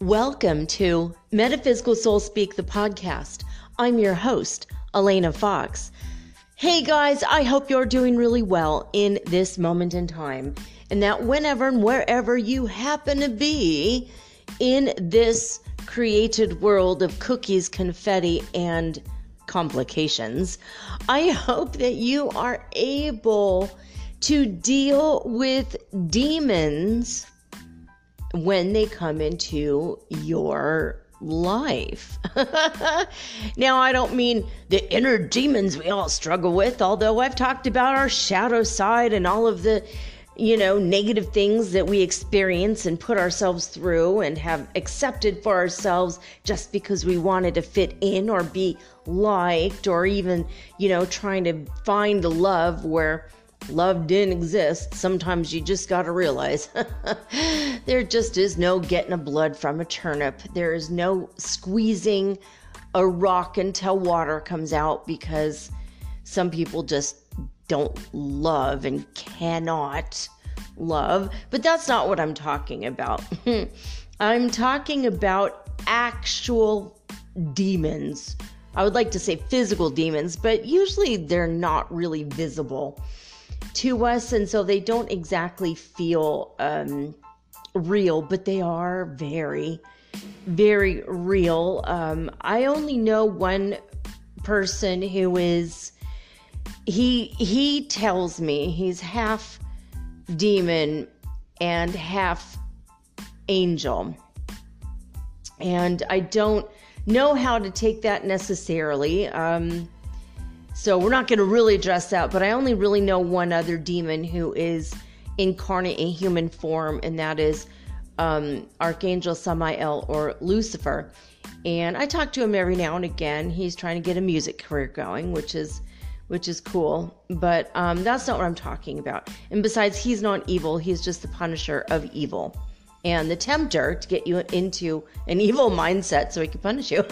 Welcome to Metaphysical Soul Speak, the podcast. I'm your host, Elena Fox. Hey guys, I hope you're doing really well in this moment in time, and that whenever and wherever you happen to be in this created world of cookies, confetti, and complications, I hope that you are able to deal with demons when they come into your life. Now, I don't mean the inner demons we all struggle with, although I've talked about our shadow side and all of the, negative things that we experience and put ourselves through and have accepted for ourselves just because we wanted to fit in or be liked, or even, trying to find love where love didn't exist. Sometimes you just got to realize there just is no getting a blood from a turnip. There is no squeezing a rock until water comes out, because some people just don't love and cannot love. But that's not what I'm talking about. I'm talking about actual demons. I would like to say physical demons, but usually they're not really visible to us, and so they don't exactly feel real, but they are very, very real. I only know one person who is, he tells me he's half demon and half angel, and I don't know how to take that necessarily. So we're not going to really address that, but I only really know one other demon who is incarnate in human form, and that is Archangel Samael, or Lucifer. And I talk to him every now and again. He's trying to get a music career going, which is cool. But that's not what I'm talking about. And besides, he's not evil. He's just the punisher of evil and the tempter to get you into an evil mindset so he can punish you.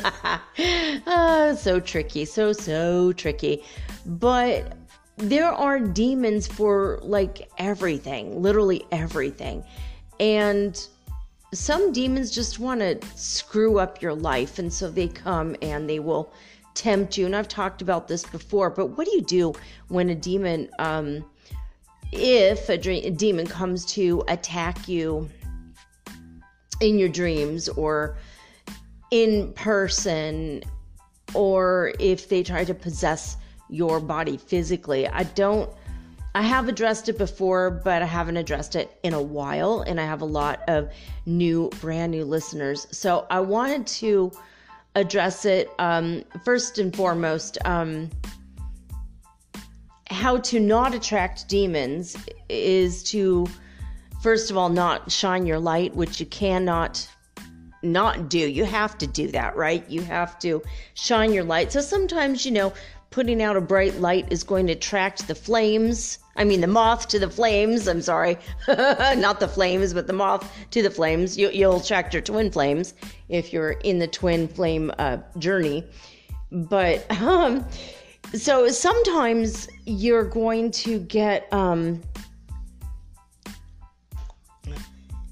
So tricky, so tricky. But there are demons for like everything, literally everything. And some demons just want to screw up your life, and so they come and they will tempt you. And I've talked about this before, but what do you do when a demon, if a demon comes to attack you in your dreams or in person, or if they try to possess your body physically? I have addressed it before, but I haven't addressed it in a while, and I have a lot of brand new listeners. So I wanted to address it. First and foremost, how to not attract demons is to, first of all, not shine your light, which you cannot not do. You have to do that, right? You have to shine your light. So sometimes, putting out a bright light is going to attract the moth to the flames. I'm sorry. Not the flames, but the moth to the flames. You'll attract your twin flames if you're in the twin flame journey. But so sometimes you're going to get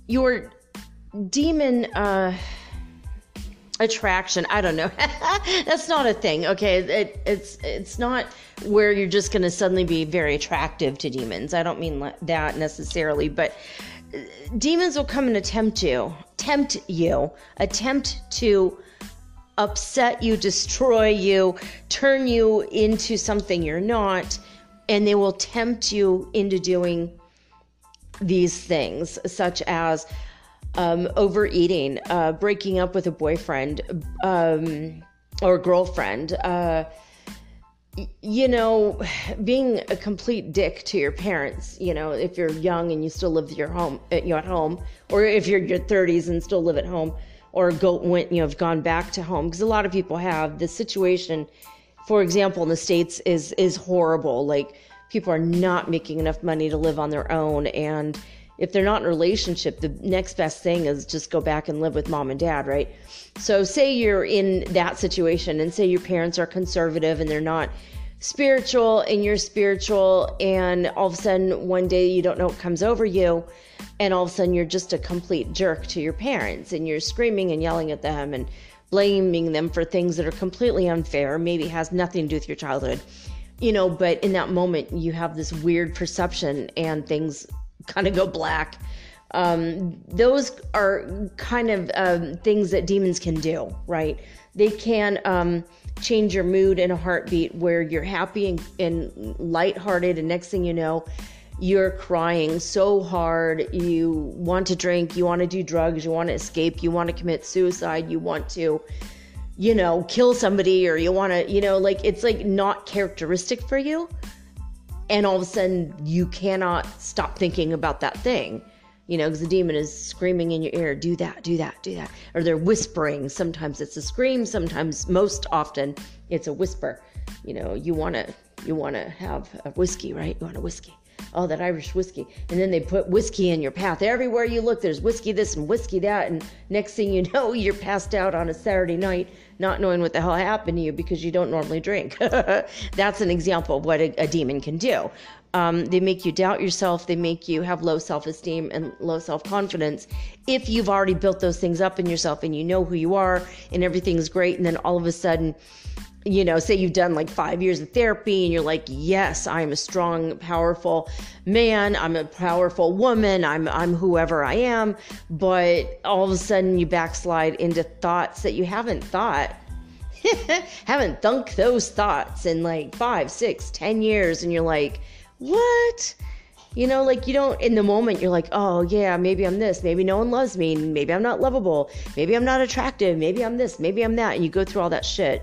your demon attraction. I don't know. That's not a thing. Okay. It's not where you're just going to suddenly be very attractive to demons. I don't mean that necessarily, but demons will come and attempt you, attempt to upset you, destroy you, turn you into something you're not, and they will tempt you into doing these things, such as overeating, breaking up with a boyfriend, or girlfriend, being a complete dick to your parents, if you're young and you still live at home, or if you're in your 30s and still live at home, or have gone back to home, because a lot of people have. The situation, for example, in the States is horrible. Like, people are not making enough money to live on their own, and if they're not in a relationship, the next best thing is just go back and live with mom and dad, right? So say you're in that situation, and say your parents are conservative and they're not spiritual, and you're spiritual, and all of a sudden one day you don't know what comes over you, and all of a sudden you're just a complete jerk to your parents, and you're screaming and yelling at them and blaming them for things that are completely unfair, maybe has nothing to do with your childhood, but in that moment you have this weird perception and things kind of go black. Those are kind of things that demons can do, right? They can change your mood in a heartbeat, where you're happy and lighthearted, and next thing you know, you're crying so hard, you want to drink, you want to do drugs, you want to escape, you want to commit suicide, you want to, kill somebody, or you want to, it's like not characteristic for you. And all of a sudden you cannot stop thinking about that thing, because the demon is screaming in your ear, do that, do that, do that. Or they're whispering. Sometimes it's a scream. Sometimes, most often, it's a whisper. You want to have a whiskey, right? You want a whiskey. Oh, that Irish whiskey. And then they put whiskey in your path. Everywhere you look, there's whiskey this and whiskey that. And next thing you know, you're passed out on a Saturday night, not knowing what the hell happened to you because you don't normally drink. That's an example of what a demon can do. They make you doubt yourself. They make you have low self-esteem and low self-confidence. If you've already built those things up in yourself and you know who you are and everything's great, and then all of a sudden, say you've done like 5 years of therapy and you're like, yes, I'm a strong, powerful man. I'm a powerful woman. I'm whoever I am. But all of a sudden you backslide into thoughts that you haven't thought. Haven't thunk those thoughts in like 5, 6, 10 years. And you're like, what? You don't, in the moment, you're like, oh yeah, maybe I'm this, maybe no one loves me, maybe I'm not lovable, maybe I'm not attractive, maybe I'm this, maybe I'm that. And you go through all that shit.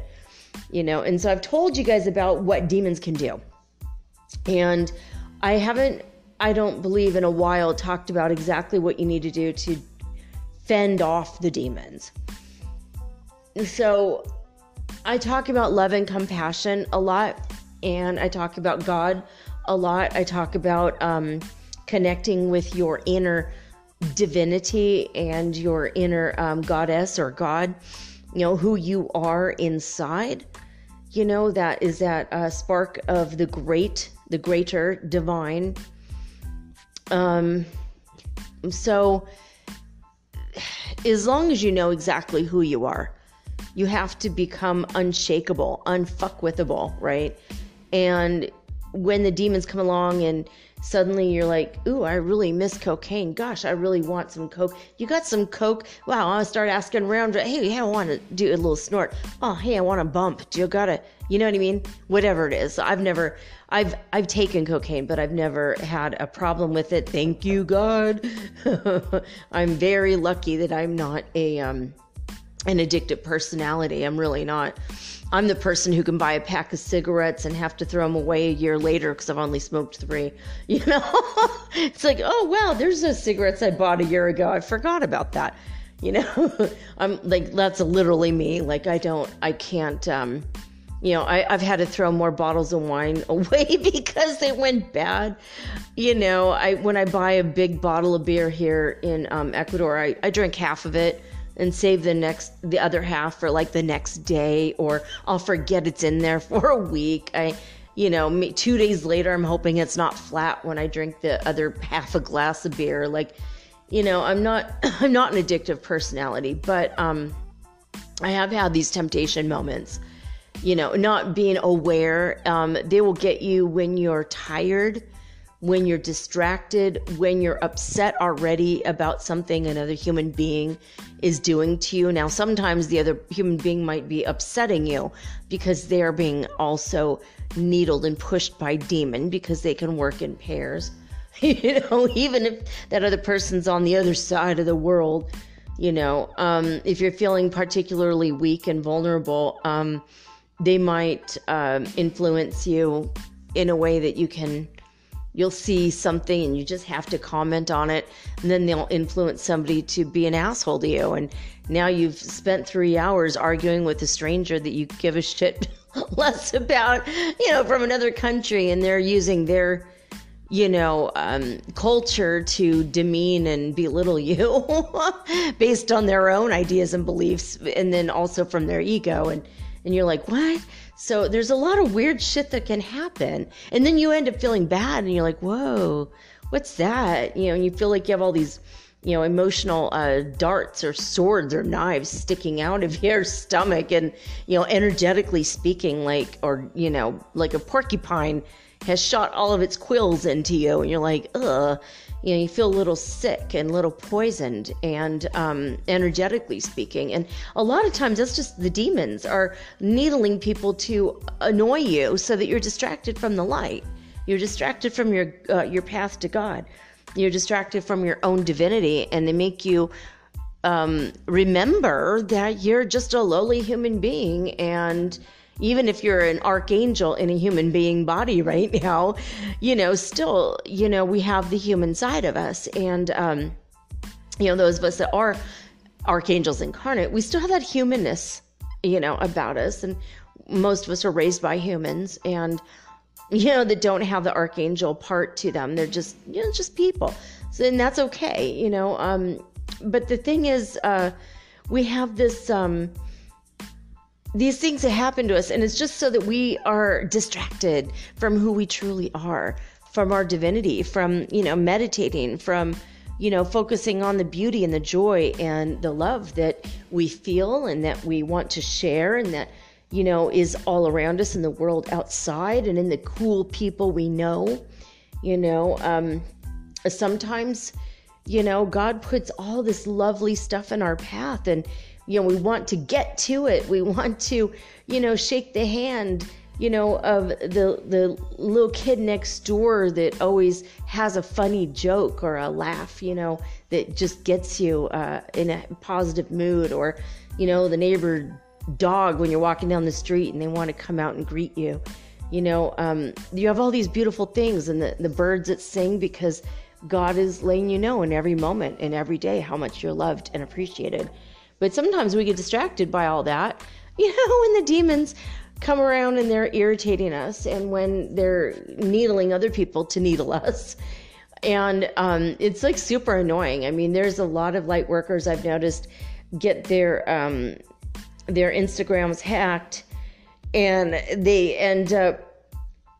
And so I've told you guys about what demons can do. And I don't believe in a while, talked about exactly what you need to do to fend off the demons. So I talk about love and compassion a lot, and I talk about God a lot. I talk about connecting with your inner divinity and your inner goddess or God, who you are inside. That is that spark of the greater divine. So as long as you know exactly who you are, you have to become unshakable, unfuckwithable, right? And when the demons come along and suddenly you're like, ooh, I really miss cocaine. Gosh, I really want some coke. You got some coke? Wow, I'll start asking around. Hey, I want to do a little snort. Oh, hey, I want a bump. Do you got to, you know what I mean? Whatever it is. I've taken cocaine, but I've never had a problem with it. Thank you, God. I'm very lucky that I'm not an addictive personality. I'm really not. I'm the person who can buy a pack of cigarettes and have to throw them away a year later because I've only smoked 3. It's like, oh, wow, there's those cigarettes I bought a year ago. I forgot about that. I'm like, that's literally me. Like, I can't, I've had to throw more bottles of wine away because they went bad. When I buy a big bottle of beer here in Ecuador, I drink half of it and save the other half for like the next day, or I'll forget it's in there for a week. 2 days later, I'm hoping it's not flat when I drink the other half a glass of beer. Like, I'm not an addictive personality, but I have had these temptation moments, not being aware. They will get you when you're tired, when you're distracted, when you're upset already about something another human being is doing to you. Now, sometimes the other human being might be upsetting you because they're being also needled and pushed by demon, because they can work in pairs. Even if that other person's on the other side of the world, if you're feeling particularly weak and vulnerable, they might influence you in a way that you'll see something and you just have to comment on it, and then they'll influence somebody to be an asshole to you, and now you've spent 3 hours arguing with a stranger that you give a shit less about, from another country, and they're using their culture to demean and belittle you based on their own ideas and beliefs, and then also from their ego, and you're like, what? So there's a lot of weird shit that can happen, and then you end up feeling bad, and you're like, whoa, what's that? And you feel like you have all these emotional darts or swords or knives sticking out of your stomach, and energetically speaking, like a porcupine has shot all of its quills into you, and you're like, ugh. You feel a little sick and a little poisoned, and energetically speaking. And a lot of times that's just the demons are needling people to annoy you so that you're distracted from the light. You're distracted from your path to God. You're distracted from your own divinity, and they make you remember that you're just a lowly human being, and even if you're an archangel in a human being body right now, still, we have the human side of us. And, those of us that are archangels incarnate, we still have that humanness, about us. And most of us are raised by humans, and, that don't have the archangel part to them. They're just, just people. So, and that's okay, but the thing is, we have this, these things that happen to us, and it's just so that we are distracted from who we truly are, from our divinity, from, meditating, from, focusing on the beauty and the joy and the love that we feel and that we want to share, and that, is all around us in the world outside and in the cool people we know. Sometimes, God puts all this lovely stuff in our path, and we want to get to it. We want to, shake the hand, of the little kid next door that always has a funny joke or a laugh, that just gets you in a positive mood, or, the neighbor dog when you're walking down the street and they want to come out and greet you. You have all these beautiful things, and the birds that sing, because God is letting you know in every moment and every day how much you're loved and appreciated. But sometimes we get distracted by all that, when the demons come around and they're irritating us, and when they're needling other people to needle us. And it's like super annoying. I mean, there's a lot of light workers I've noticed get their Instagrams hacked, and they end up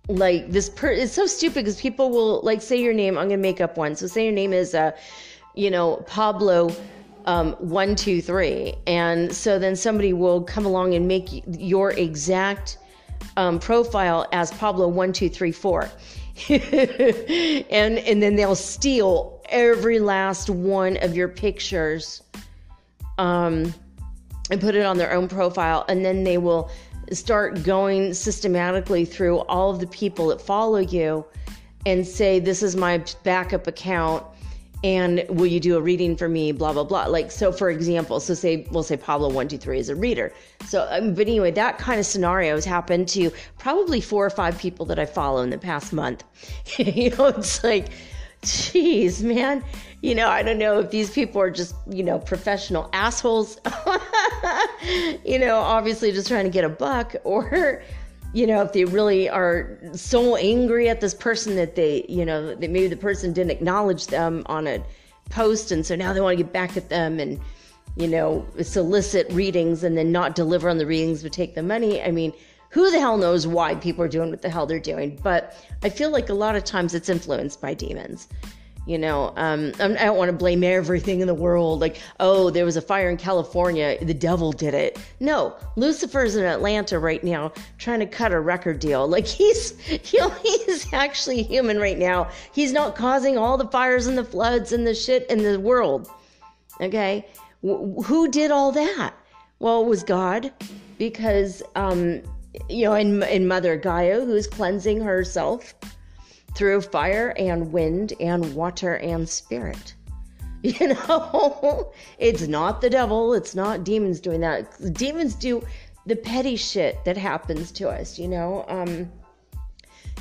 like this. It's so stupid, because people will like say your name. I'm going to make up one. So say your name is, Pablo 123, and so then somebody will come along and make your exact profile as Pablo 1234, and then they'll steal every last one of your pictures, and put it on their own profile, and then they will start going systematically through all of the people that follow you and say, this is my backup account, and will you do a reading for me, blah, blah, blah. Like, so for example, we'll say Pablo 123 is a reader. So, but anyway, that kind of scenario has happened to probably 4 or 5 people that I follow in the past month. It's like, geez, man, I don't know if these people are just, professional assholes, obviously just trying to get a buck, or, if they really are so angry at this person that they, that maybe the person didn't acknowledge them on a post, and so now they want to get back at them and, solicit readings and then not deliver on the readings but take the money. I mean, who the hell knows why people are doing what the hell they're doing? But I feel like a lot of times it's influenced by demons. I don't want to blame everything in the world. Like, oh, there was a fire in California, the devil did it. No, Lucifer's in Atlanta right now trying to cut a record deal. Like, he's actually human right now. He's not causing all the fires and the floods and the shit in the world. Okay? Who did all that? Well, it was God, because, and Mother Gaia, who's cleansing herself, through fire and wind and water and spirit. You know, it's not the devil. It's not demons doing that. Demons do the petty shit that happens to us, you know.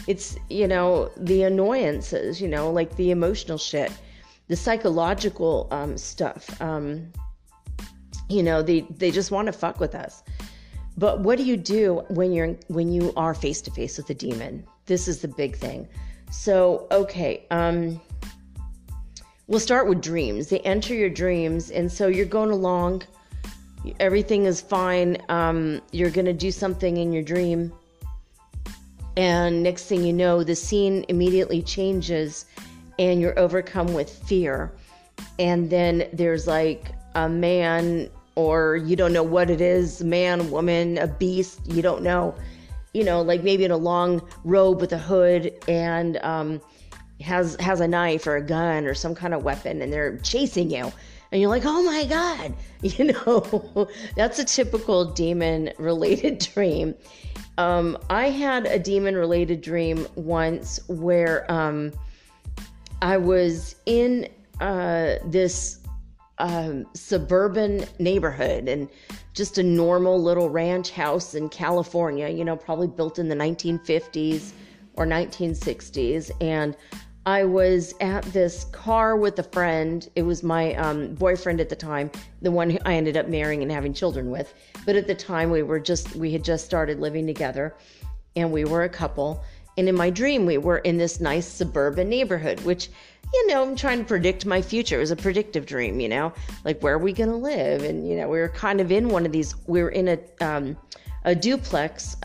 It's, you know, the annoyances, you know, like the emotional shit, the psychological stuff. You know, they just want to fuck with us. But what do you do when you are face to face with a demon? This is the big thing. So, okay, we'll start with dreams. They enter your dreams, and so you're going along. Everything is fine. You're going to do something in your dream. And next thing you know, the scene immediately changes and you're overcome with fear. And then there's like a man, or you don't know what it is, man, woman, a beast, you don't know. You know, like maybe in a long robe with a hood and has a knife or a gun or some kind of weapon, and they're chasing you. And you're like, oh my God, you know, that's a typical demon-related dream. I had a demon-related dream once where I was in this suburban neighborhood, and just a normal little ranch house in California, you know, probably built in the 1950s or 1960s. And I was at this car with a friend. It was my boyfriend at the time, the one who I ended up marrying and having children with. But at the time we had just started living together, and we were a couple. And in my dream, we were in this nice suburban neighborhood, which, you know, I'm trying to predict my future. It was a predictive dream, you know, like where are we going to live? And, you know, we were kind of in one of these, we were in a duplex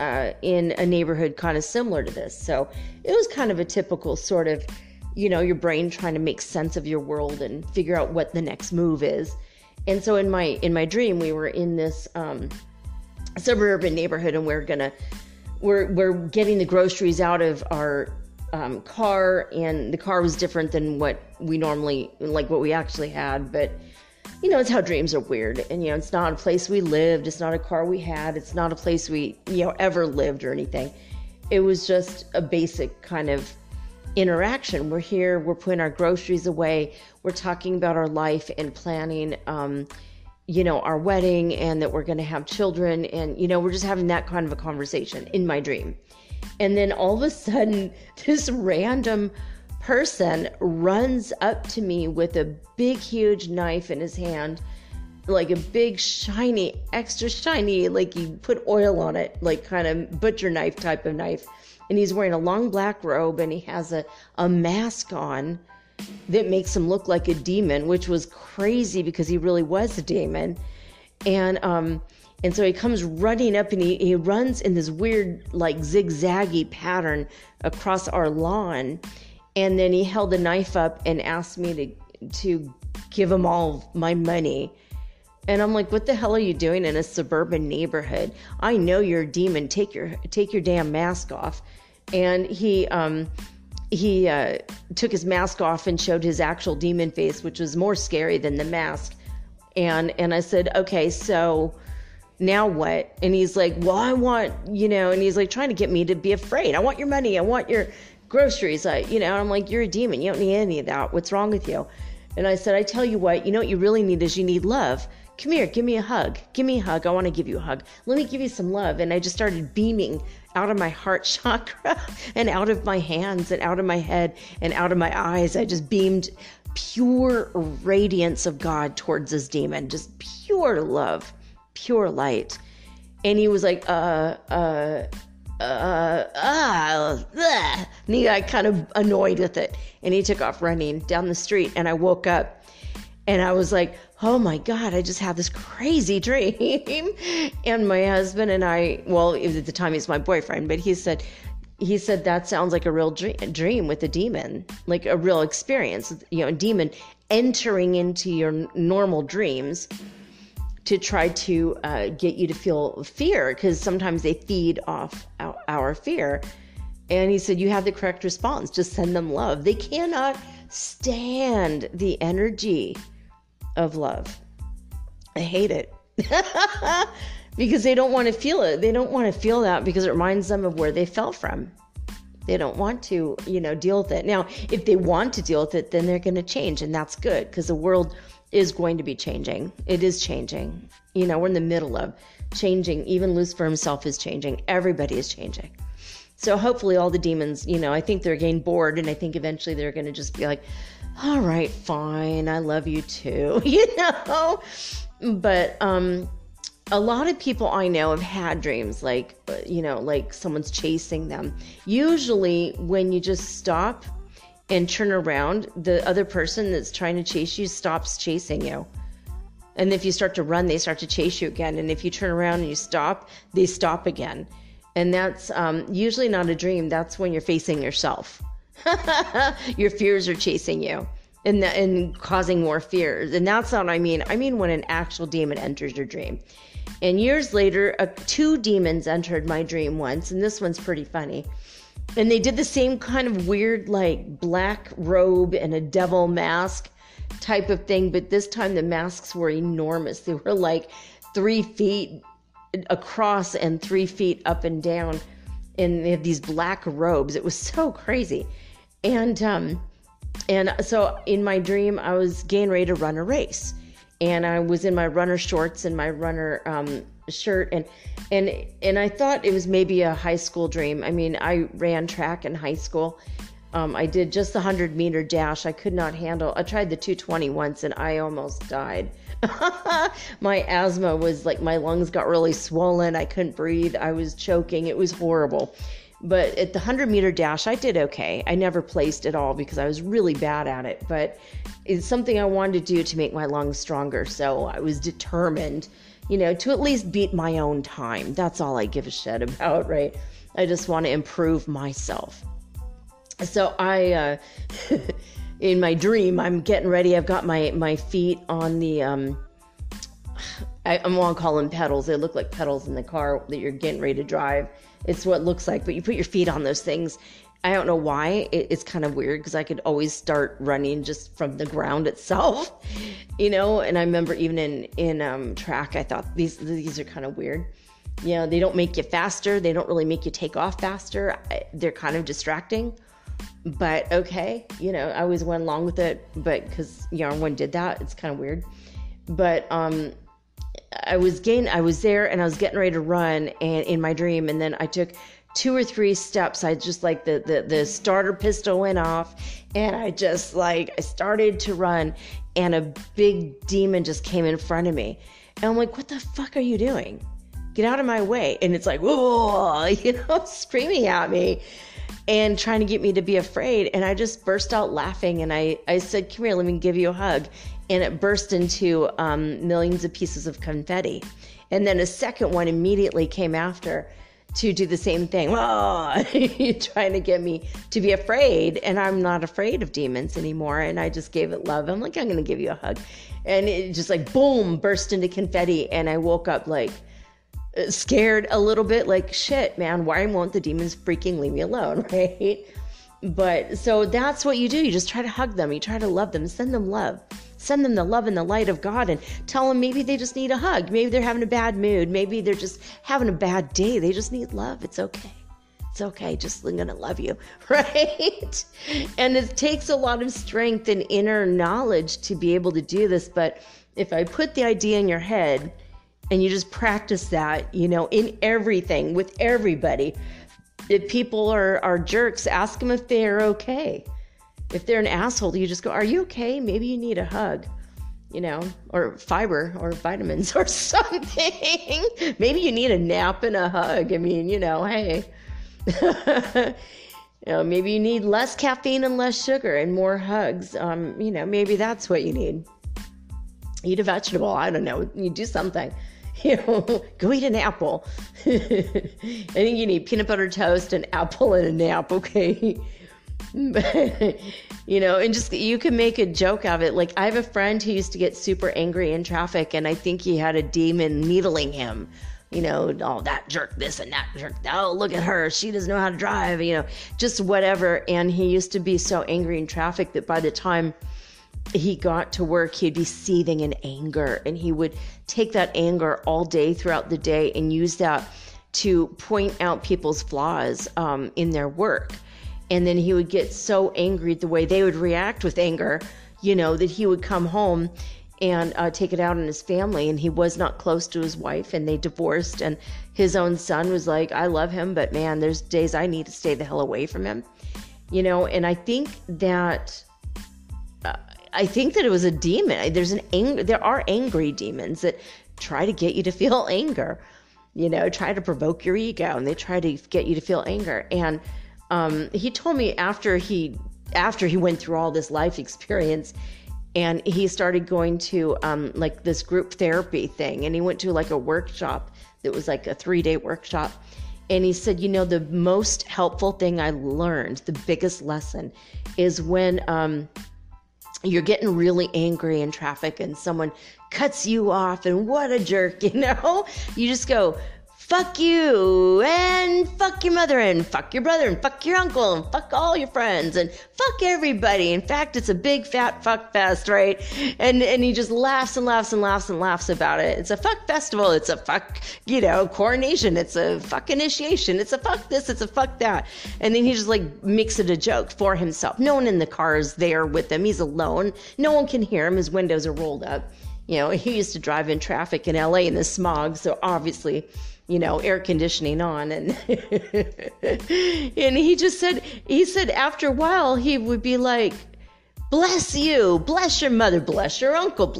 in a neighborhood kind of similar to this. So it was kind of a typical sort of, you know, your brain trying to make sense of your world and figure out what the next move is. And so in my dream, we were in this suburban neighborhood, and we're getting the groceries out of our car, and the car was different than what we normally, like what we actually had. But, you know, it's how dreams are weird. And, you know, it's not a place we lived. It's not a car we had. It's not a place we, you know, ever lived or anything. It was just a basic kind of interaction. We're here, we're putting our groceries away, we're talking about our life and planning, you know, our wedding, and that we're going to have children. And, you know, we're just having that kind of a conversation in my dream. And then all of a sudden, this random person runs up to me with a big, huge knife in his hand, like a big, shiny, extra shiny, like you put oil on it, like kind of butcher knife type of knife. And he's wearing a long black robe, and he has a mask on that makes him look like a demon, which was crazy because he really was a demon. And so he comes running up, and he runs in this weird, like zigzaggy pattern across our lawn. And then he held the knife up and asked me to give him all my money. And I'm like, what the hell are you doing in a suburban neighborhood? I know you're a demon. Take your damn mask off. And he took his mask off and showed his actual demon face, which was more scary than the mask. And I said, okay, so now what? And he's like, well, I want, you know, and he's like trying to get me to be afraid. I want your money. I want your groceries. You know, I'm like, you're a demon. You don't need any of that. What's wrong with you? And I said, I tell you what you really need is you need love. Come here, give me a hug. Give me a hug. I want to give you a hug. Let me give you some love. And I just started beaming out of my heart chakra and out of my hands and out of my head and out of my eyes. I just beamed pure radiance of God towards this demon, just pure love, pure light. And he was like, and he got kind of annoyed with it. And he took off running down the street, and I woke up. And I was like, oh my God, I just had this crazy dream. And my husband and I, well, at the time he's my boyfriend, but he said that sounds like a real dream with a demon, like a real experience, you know, a demon entering into your normal dreams to try to get you to feel fear, because sometimes they feed off our fear. And he said, you have the correct response. Just send them love. They cannot stand the energy of love. I hate it because they don't want to feel it. They don't want to feel that because it reminds them of where they fell from. They don't want to, deal with it. Now, if they want to deal with it, then they're going to change, and that's good, because the world is going to be changing. It is changing. We're in the middle of changing. Even Lucifer himself is changing. Everybody is changing. So hopefully all the demons, I think they're getting bored, and I think eventually they're going to just be like, all right, fine, I love you too, But a lot of people I know have had dreams like someone's chasing them. Usually when you just stop and turn around, the other person that's trying to chase you stops chasing you. And if you start to run, they start to chase you again. And if you turn around and you stop, they stop again. And that's usually not a dream. That's when you're facing yourself. Your fears are chasing you and causing more fears. And that's not what I mean. I mean when an actual demon enters your dream. And years later, 2 demons entered my dream once. And this one's pretty funny. And they did the same kind of weird, like, black robe and a devil mask type of thing. But this time the masks were enormous. They were like 3 feet across and 3 feet up and down. And they have these black robes. It was so crazy. And so in my dream, I was getting ready to run a race. And I was in my runner shorts and my runner shirt. And I thought it was maybe a high school dream. I mean, I ran track in high school. I did just the 100-meter dash. I could not handle. I tried the 220 once and I almost died. My asthma was like, my lungs got really swollen. I couldn't breathe. I was choking. It was horrible. But at the 100-meter dash, I did okay. I never placed at all because I was really bad at it. But it's something I wanted to do to make my lungs stronger. So I was determined, to at least beat my own time. That's all I give a shit about, right? I just want to improve myself. So I, in my dream, I'm getting ready. I've got my feet on the, I want to call them pedals. They look like pedals in the car that you're getting ready to drive. It's what it looks like, but you put your feet on those things. I don't know why. It's kind of weird because I could always start running just from the ground itself, and I remember even in track, I thought these are kind of weird. They don't make you faster. They don't really make you take off faster. They're kind of distracting, but okay. I always went along with it, but because, everyone did that, it's kind of weird. But, I was there and I was getting ready to run and in my dream. And then I took 2 or 3 steps. I just like the starter pistol went off and I just I started to run and a big demon just came in front of me. And I'm like, what the fuck are you doing? Get out of my way. And it's like, whoa, screaming at me and trying to get me to be afraid. And I just burst out laughing. And I said, come here, let me give you a hug. And it burst into millions of pieces of confetti. And then a second one immediately came after to do the same thing. Oh, trying to get me to be afraid. And I'm not afraid of demons anymore. And I just gave it love. I'm like, I'm going to give you a hug. And it just boom, burst into confetti. And I woke up scared a little bit, shit, man, why won't the demons freaking leave me alone, right? But so that's what you do. You just try to hug them. You try to love them. Send them love. Send them the love and the light of God and tell them maybe they just need a hug. Maybe they're having a bad mood. Maybe they're just having a bad day. They just need love. It's okay. It's okay. Just I'm going to love you, right? And it takes a lot of strength and inner knowledge to be able to do this. But if I put the idea in your head and you just practice that, in everything with everybody, if people are jerks, ask them if they're okay. If they're an asshole, you just go, are you okay? Maybe you need a hug, or fiber or vitamins or something. Maybe you need a nap and a hug. I mean, hey, maybe you need less caffeine and less sugar and more hugs. Maybe that's what you need. Eat a vegetable. I don't know. You do something. Go eat an apple. I think you need peanut butter toast, an apple, and a nap, okay? And just, you can make a joke of it. I have a friend who used to get super angry in traffic, and I think he had a demon needling him. Oh, that jerk this and that jerk. Oh, look at her. She doesn't know how to drive, just whatever. And he used to be so angry in traffic that by the time he got to work, he'd be seething in anger, and he would take that anger all day throughout the day and use that to point out people's flaws in their work. And then he would get so angry at the way they would react with anger, that he would come home and take it out on his family. And he was not close to his wife, and they divorced. And his own son was like, I love him, but man, there's days I need to stay the hell away from him. And I think that it was a demon. There are angry demons that try to get you to feel anger, try to provoke your ego, and they try to get you to feel anger. And he told me after he went through all this life experience, and he started going to like this group therapy thing, and he went to like a workshop that was like a 3-day workshop. And he said, the most helpful thing I learned, the biggest lesson, is when you're getting really angry in traffic and someone cuts you off, and what a jerk, you just go, fuck you, and fuck your mother, and fuck your brother, and fuck your uncle, and fuck all your friends, and fuck everybody. In fact, it's a big fat fuck fest, right? And he just laughs and laughs and laughs and laughs about it. It's a fuck festival. It's a fuck, coronation. It's a fuck initiation. It's a fuck this. It's a fuck that. And then he just like makes it a joke for himself. No one in the car is there with him. He's alone. No one can hear him. His windows are rolled up. He used to drive in traffic in LA in the smog. So obviously, air conditioning on. And and he said after a while, he would be like, bless you, bless your mother, bless your uncle,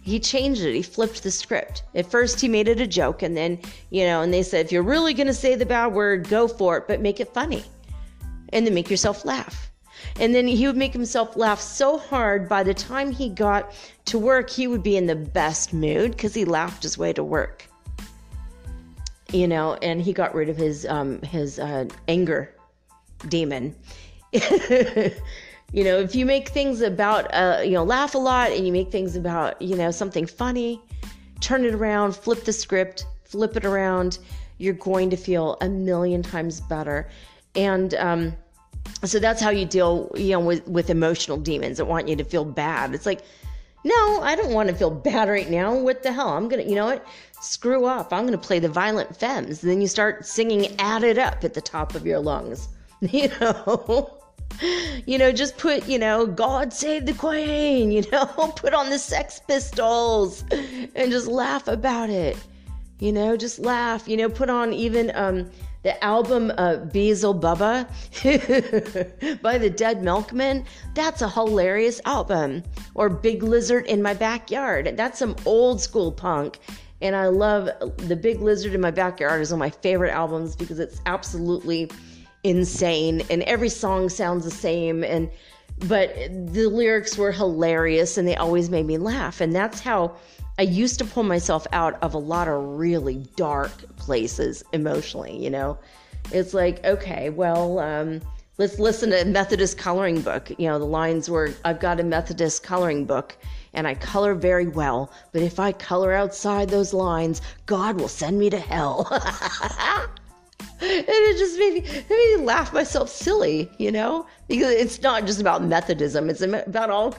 he changed it. He flipped the script. At first he made it a joke, and then, and they said, if you're really going to say the bad word, go for it, but make it funny, and then make yourself laugh. And then he would make himself laugh so hard, by the time he got to work, he would be in the best mood because he laughed his way to work. And he got rid of his anger demon. If you make things about, laugh a lot, and you make things about, something funny, turn it around, flip the script, flip it around, you're going to feel a million times better. And so that's how you deal, with emotional demons that want you to feel bad. It's like, no, I don't want to feel bad right now. What the hell? I'm going to, screw up. I'm going to play the Violent Femmes. And then you start singing Add It Up at the top of your lungs. Just put, God Save the Queen, put on the Sex Pistols and just laugh about it. Just laugh, put on even the album Beelzebubba by the Dead Milkmen. That's a hilarious album. Or Big Lizard in My Backyard. That's some old school punk. And I love The Big Lizard in My Backyard is one of my favorite albums because it's absolutely insane. And every song sounds the same. But the lyrics were hilarious and they always made me laugh. And that's how I used to pull myself out of a lot of really dark places emotionally, It's like, okay, well, let's listen to a Methodist coloring book. The lines were, I've got a Methodist coloring book and I color very well, but if I color outside those lines, God will send me to hell. And it just made me laugh myself silly, because it's not just about Methodism. It's about all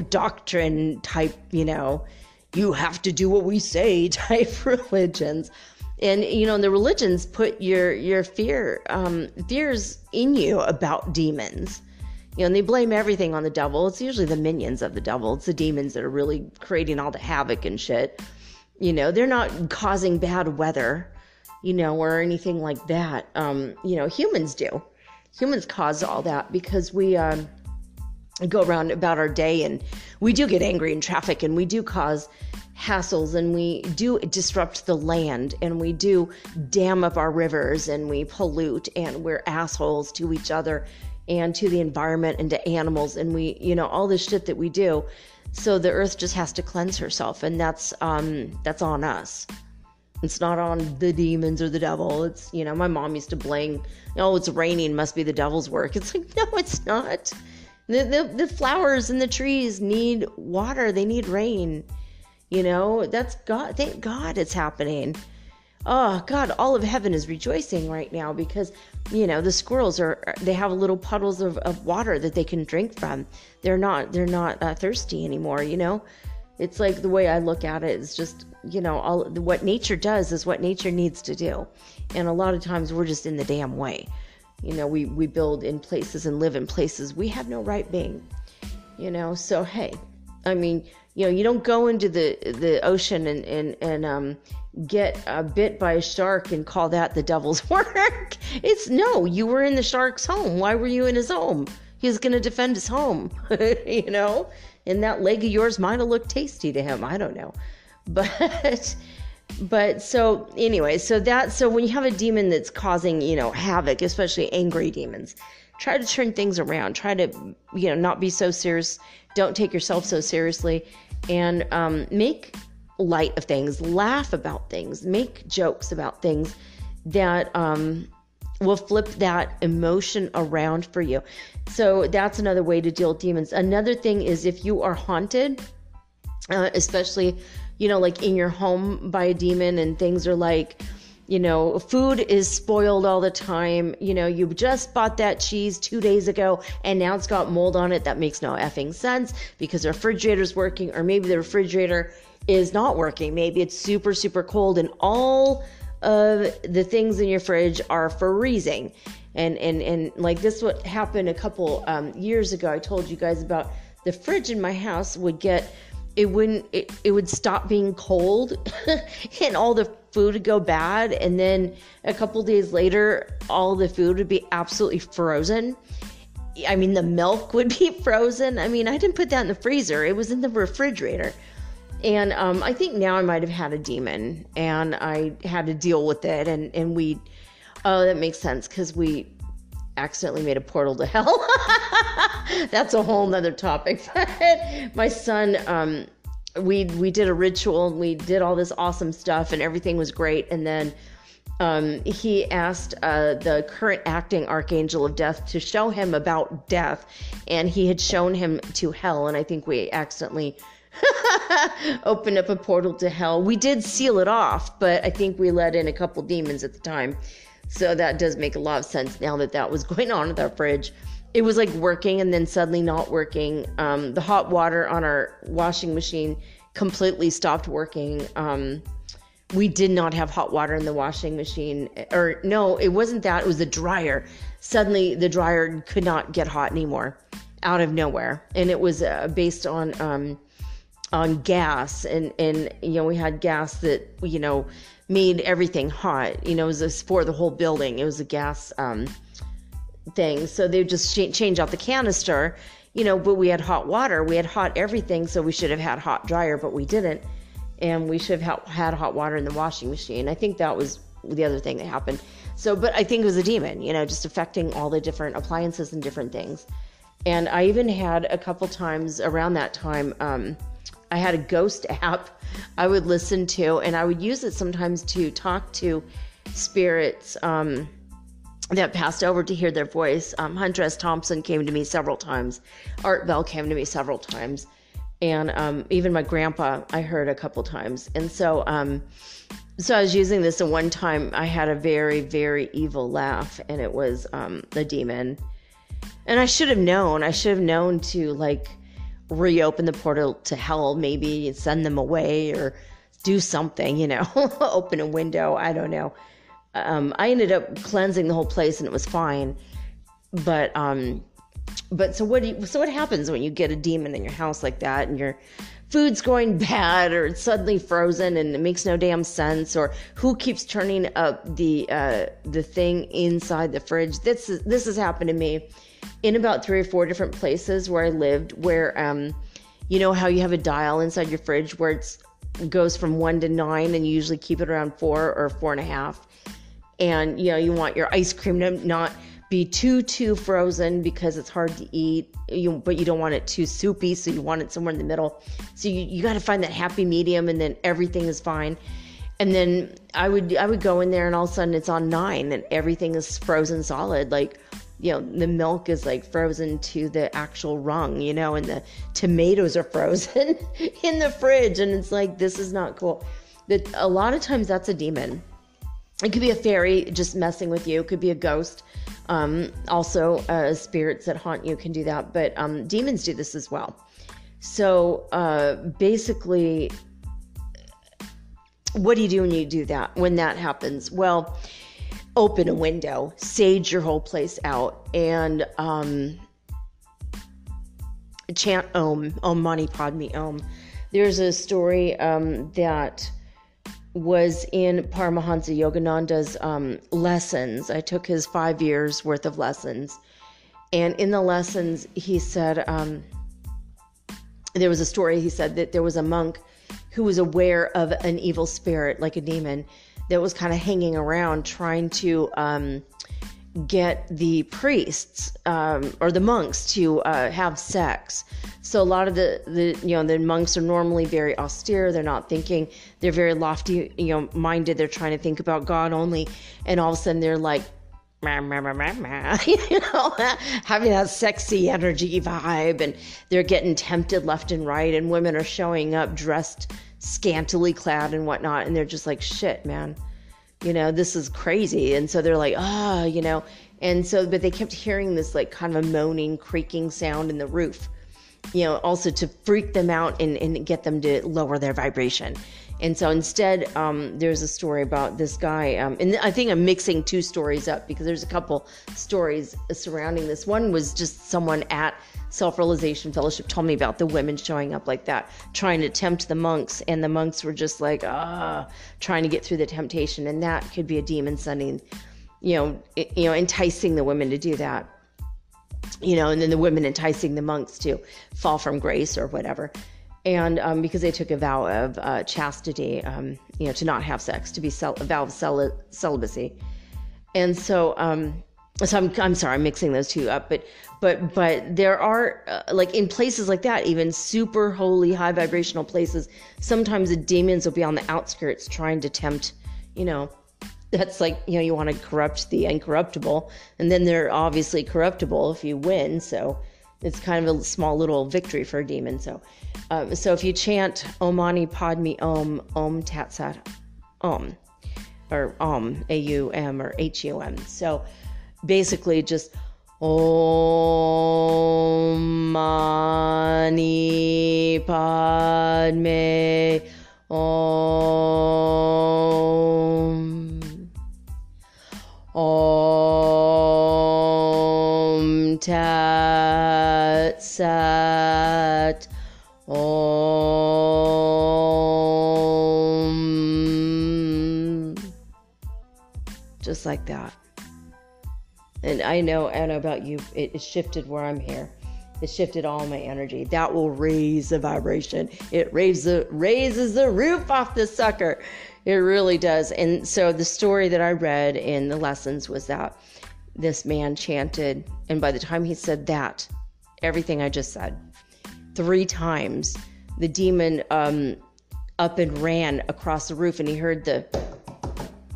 doctrine type, you have to do what we say type religions. And, the religions put your fears in you about demons. And they blame everything on the devil. It's usually the minions of the devil. It's the demons that are really creating all the havoc and shit. They're not causing bad weather, or anything like that. Humans do. Humans cause all that because we go around about our day and we do get angry in traffic and we do cause hassles and we do disrupt the land and we do dam up our rivers and we pollute and we're assholes to each other and to the environment and to animals and we, all this shit that we do. So the earth just has to cleanse herself, and that's on us. It's not on the demons or the devil. It's, my mom used to blame, it's raining, must be the devil's work. It's like, no, it's not. The flowers and the trees need water. They need rain. That's God. Thank God it's happening. Oh God, all of heaven is rejoicing right now because, the squirrels they have little puddles of water that they can drink from. They're not thirsty anymore. It's like the way I look at it is just, what nature does is what nature needs to do. And a lot of times we're just in the damn way. we build in places and live in places we have no right being, so hey, I mean, you don't go into the ocean and get bit by a shark and call that the devil's work. No, you were in the shark's home. Why were you in his home? He's going to defend his home, and that leg of yours might have looked tasty to him. I don't know. But so anyway, so when you have a demon that's causing, havoc, especially angry demons, try to turn things around. Try to, not be so serious. Don't take yourself so seriously, and make light of things, laugh about things, make jokes about things that will flip that emotion around for you. So that's another way to deal with demons. Another thing is if you are haunted, especially, like in your home by a demon, and things are like, food is spoiled all the time. You just bought that cheese 2 days ago and now it's got mold on it. That makes no effing sense because the refrigerator's working, or maybe the refrigerator is not working. Maybe it's super, super cold and all of the things in your fridge are freezing. And like this, what happened a couple years ago, I told you guys about the fridge in my house it would stop being cold and all the food would go bad. And then a couple days later, all the food would be absolutely frozen. I mean, the milk would be frozen. I mean, I didn't put that in the freezer. It was in the refrigerator. And I think now I might have had a demon and I had to deal with it. And that makes sense because we accidentally made a portal to hell. That's a whole nother topic. My son, we did a ritual and we did all this awesome stuff and everything was great. And then he asked the current acting Archangel of Death to show him about death, and he had shown him to hell. And I think we accidentally opened up a portal to hell. We did seal it off, but I think we let in a couple demons at the time. So that does make a lot of sense now that was going on with our fridge. It was like working and then suddenly not working. The hot water on our washing machine completely stopped working. We did not have hot water in the washing machine. Or no, it wasn't that. It was the dryer. Suddenly the dryer could not get hot anymore out of nowhere. And it was based on gas. And we had gas that, made everything hot. It was for the whole building. It was a gas thing. So they just change out the canister, but we had hot water. We had hot everything. So we should have had hot dryer, but we didn't. And we should have had hot water in the washing machine. I think that was the other thing that happened. So, but I think it was a demon, just affecting all the different appliances and different things. And I even had a couple times around that time, I had a ghost app I would listen to, and I would use it sometimes to talk to spirits that passed over to hear their voice. Hunter S. Thompson came to me several times. Art Bell came to me several times. And even my grandpa I heard a couple times. And so so I was using this, and one time I had a very, very evil laugh, and it was a demon. And I should have known to reopen the portal to hell, maybe send them away or do something, open a window. I don't know. I ended up cleansing the whole place and it was fine. But so what happens when you get a demon in your house like that and your food's going bad or it's suddenly frozen and it makes no damn sense, or who keeps turning up the thing inside the fridge? This has happened to me in about 3 or 4 different places where I lived, where how you have a dial inside your fridge where it goes from 1 to 9 and you usually keep it around 4 or 4.5. And you want your ice cream to not be too frozen because it's hard to eat, but you don't want it too soupy, so you want it somewhere in the middle. So you got to find that happy medium, and then everything is fine. And then I would go in there, and all of a sudden it's on 9 and everything is frozen solid. The milk is frozen to the actual rung, and the tomatoes are frozen in the fridge. And it's this is not cool. A lot of times that's a demon. It could be a fairy just messing with you. It could be a ghost. Also, spirits that haunt you can do that. But demons do this as well. So basically, what do you do when that happens? Well, open a window, sage your whole place out, and chant Om Mani Padme Om. There's a story that was in Paramahansa Yogananda's lessons. I took his 5 years worth of lessons. And in the lessons, he said, there was a story, he said that there was a monk who was aware of an evil spirit, like a demon, that was kind of hanging around trying to get the priests or the monks to have sex. So a lot of the monks are normally very austere. They're not thinking. They're very lofty, minded. They're trying to think about God only. And all of a sudden they're like, having that sexy energy vibe, and they're getting tempted left and right. And women are showing up dressed scantily clad and whatnot. And they're just like, shit, man. This is crazy. And so they're like, and so, but they kept hearing this like kind of a moaning, creaking sound in the roof, also to freak them out and get them to lower their vibration. And so instead, there's a story about this guy, and I think I'm mixing two stories up because there's a couple stories surrounding this. One was just someone at Self-Realization Fellowship told me about the women showing up like that, trying to tempt the monks, and the monks were just like, trying to get through the temptation, and that could be a demon sending, enticing the women to do that, and then the women enticing the monks to fall from grace or whatever. And because they took a vow of chastity, to not have sex, to be a vow of celibacy. And so, I'm sorry, I'm mixing those two up, but there are like in places like that, even super holy, high vibrational places, sometimes the demons will be on the outskirts trying to tempt, that's like, you want to corrupt the incorruptible, and then they're obviously corruptible if you win. So it's kind of a small little victory for a demon. So if you chant Om Mani Padme Om, Om Tat Sat Om, or Om, A-U-M, or H-U-M. So basically just Om Mani Padme Om, Om Tat Sat Om, just like that. And I know about you, it shifted where I'm here. It shifted all my energy. That will raise the vibration. It raises the roof off the sucker. It really does. And so the story that I read in the lessons was that this man chanted, and by the time he said that, everything I just said, 3 times, the demon up and ran across the roof, and he heard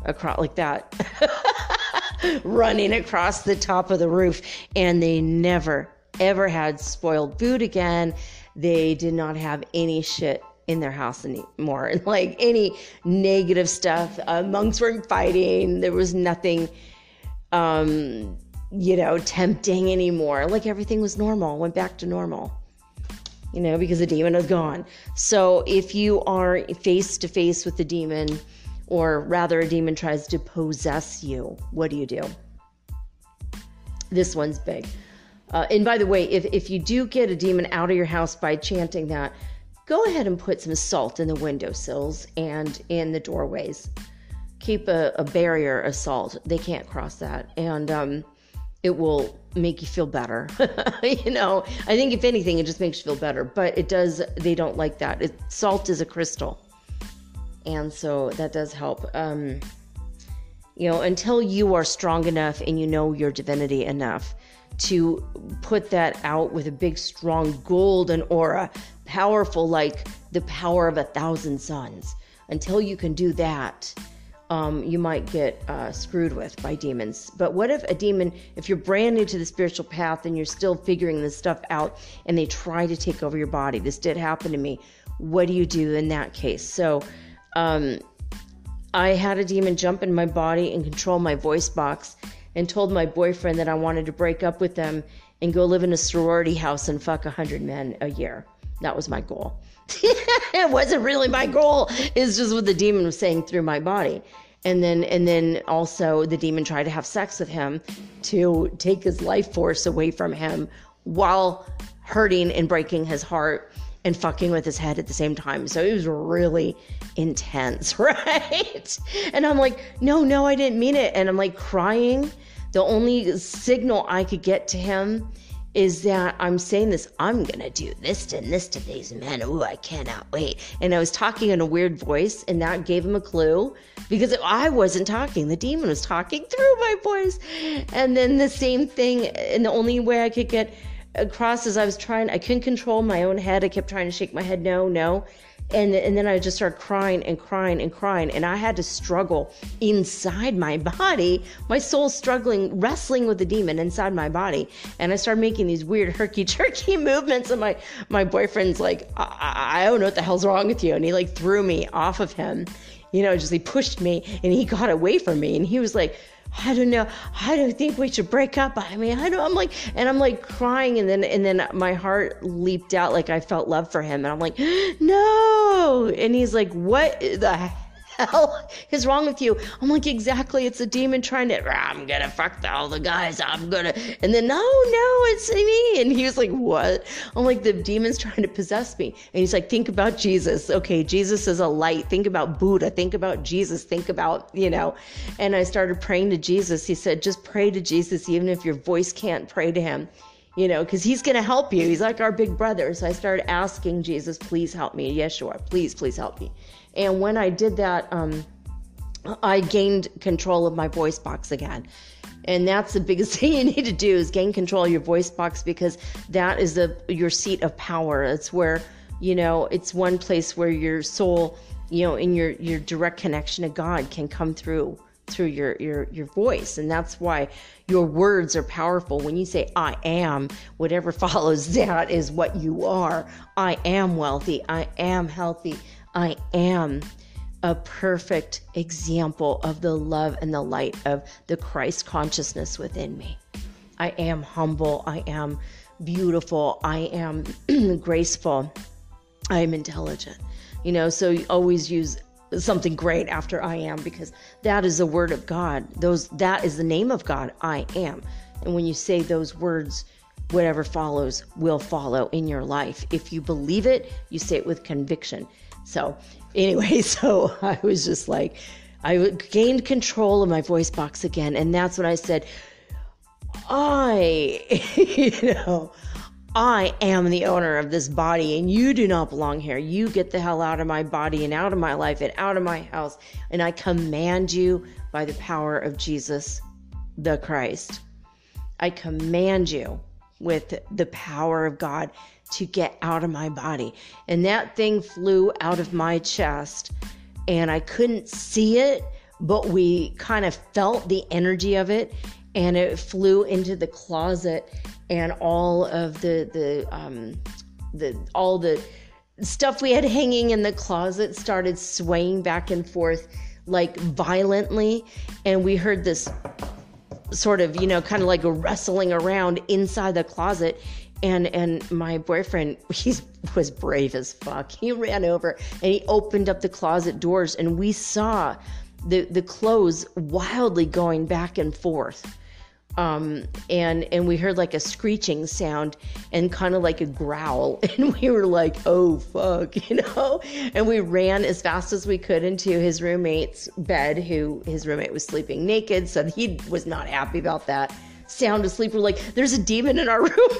across like that. Running across the top of the roof, and they never ever had spoiled food again. They did not have any shit in their house anymore, like any negative stuff. Monks weren't fighting. There was nothing tempting anymore. Like everything was normal, went back to normal, because the demon was gone. So if you are face to face with the demon, or rather a demon tries to possess you, what do? This one's big. And by the way, if you do get a demon out of your house by chanting that, go ahead and put some salt in the windowsills and in the doorways. Keep a barrier of salt. They can't cross that. And it will make you feel better. I think if anything, it just makes you feel better. But they don't like that. Salt is a crystal. And so that does help, until you are strong enough and your divinity enough to put that out with a big, strong golden aura, powerful like the power of 1,000 suns. Until you can do that, you might get screwed with by demons. But what if if you're brand new to the spiritual path and you're still figuring this stuff out and they try to take over your body? This did happen to me. What do you do in that case? So, I had a demon jump in my body and control my voice box, and told my boyfriend that I wanted to break up with him and go live in a sorority house and fuck 100 men a year. That was my goal. It wasn't really my goal. It's just what the demon was saying through my body. And then also the demon tried to have sex with him to take his life force away from him while hurting and breaking his heart and fucking with his head at the same time. So it was really intense, right? And I'm like, no, I didn't mean it. And I'm like crying. The only signal I could get to him is that I'm saying this, I'm going to do this and this to these men. Ooh, I cannot wait. And I was talking in a weird voice, and that gave him a clue, because I wasn't talking. The demon was talking through my voice. And then the same thing, and the only way I could get across is I couldn't control my own head. I kept trying to shake my head, no. And then I just started crying, and I had to struggle inside my body, my soul struggling, wrestling with the demon inside my body. And I started making these weird herky-jerky movements, and my boyfriend's like, I don't know what the hell's wrong with you. And he like threw me off of him, he pushed me, and he got away from me, and he was like, I don't know. I don't think we should break up. I mean, I'm like crying, and then my heart leaped out, like I felt love for him, and I'm like, no. And he's like, what the hell is wrong with you? I'm like, exactly. It's a demon trying to, I'm gonna fuck all the guys. And then no, it's me. And he was like, what? I'm like, the demon's trying to possess me. And he's like, think about Jesus. Okay, Jesus is a light. Think about Buddha. Think about Jesus. Think about, And I started praying to Jesus. He said, just pray to Jesus, even if your voice can't pray to him. Because he's going to help you. He's like our big brother. So I started asking Jesus, please help me. Yeshua, please help me. And when I did that, I gained control of my voice box again. And that's the biggest thing you need to do, is gain control of your voice box, because that is your seat of power. It's where, it's one place where your soul, in your direct connection to God can come through your voice. And that's why your words are powerful. When you say I am, whatever follows that is what you are. I am wealthy. I am healthy. I am a perfect example of the love and the light of the Christ consciousness within me. I am humble. I am beautiful. I am graceful. I am intelligent. So you always use something great after I am, because that is the word of God. That is the name of God. I am. And when you say those words, whatever follows will follow in your life. If you believe it, you say it with conviction. So anyway, I was just like, I gained control of my voice box again. And that's when I said, I am the owner of this body, and you do not belong here. You get the hell out of my body and out of my life and out of my house. And I command you by the power of Jesus, the Christ. I command you with the power of God to get out of my body. And that thing flew out of my chest, and I couldn't see it, but we kind of felt the energy of it, and it flew into the closet, and all of all the stuff we had hanging in the closet started swaying back and forth like violently, and we heard this sort of, kind of like a wrestling around inside the closet. And my boyfriend, he was brave as fuck. He ran over and he opened up the closet doors, and we saw the clothes wildly going back and forth. And we heard like a screeching sound and kind of like a growl, and we were like, oh fuck, and we ran as fast as we could into his roommate's bed, his roommate was sleeping naked, so he was not happy about that. Sound asleep. We're like, there's a demon in our room.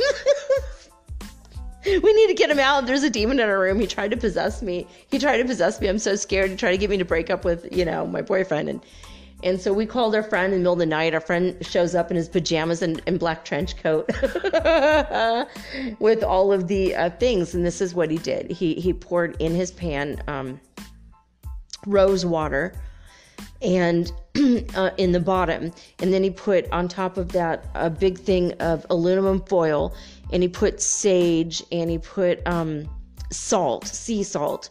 We need to get him out. There's a demon in our room. He tried to possess me. I'm so scared. He tried to get me to break up with, my boyfriend. And so we called our friend in the middle of the night. Our friend shows up in his pajamas and black trench coat with all of the things. And this is what he did. He poured in his pan rose water and in the bottom, and then he put on top of that a big thing of aluminum foil, and he put sage, and he put sea salt,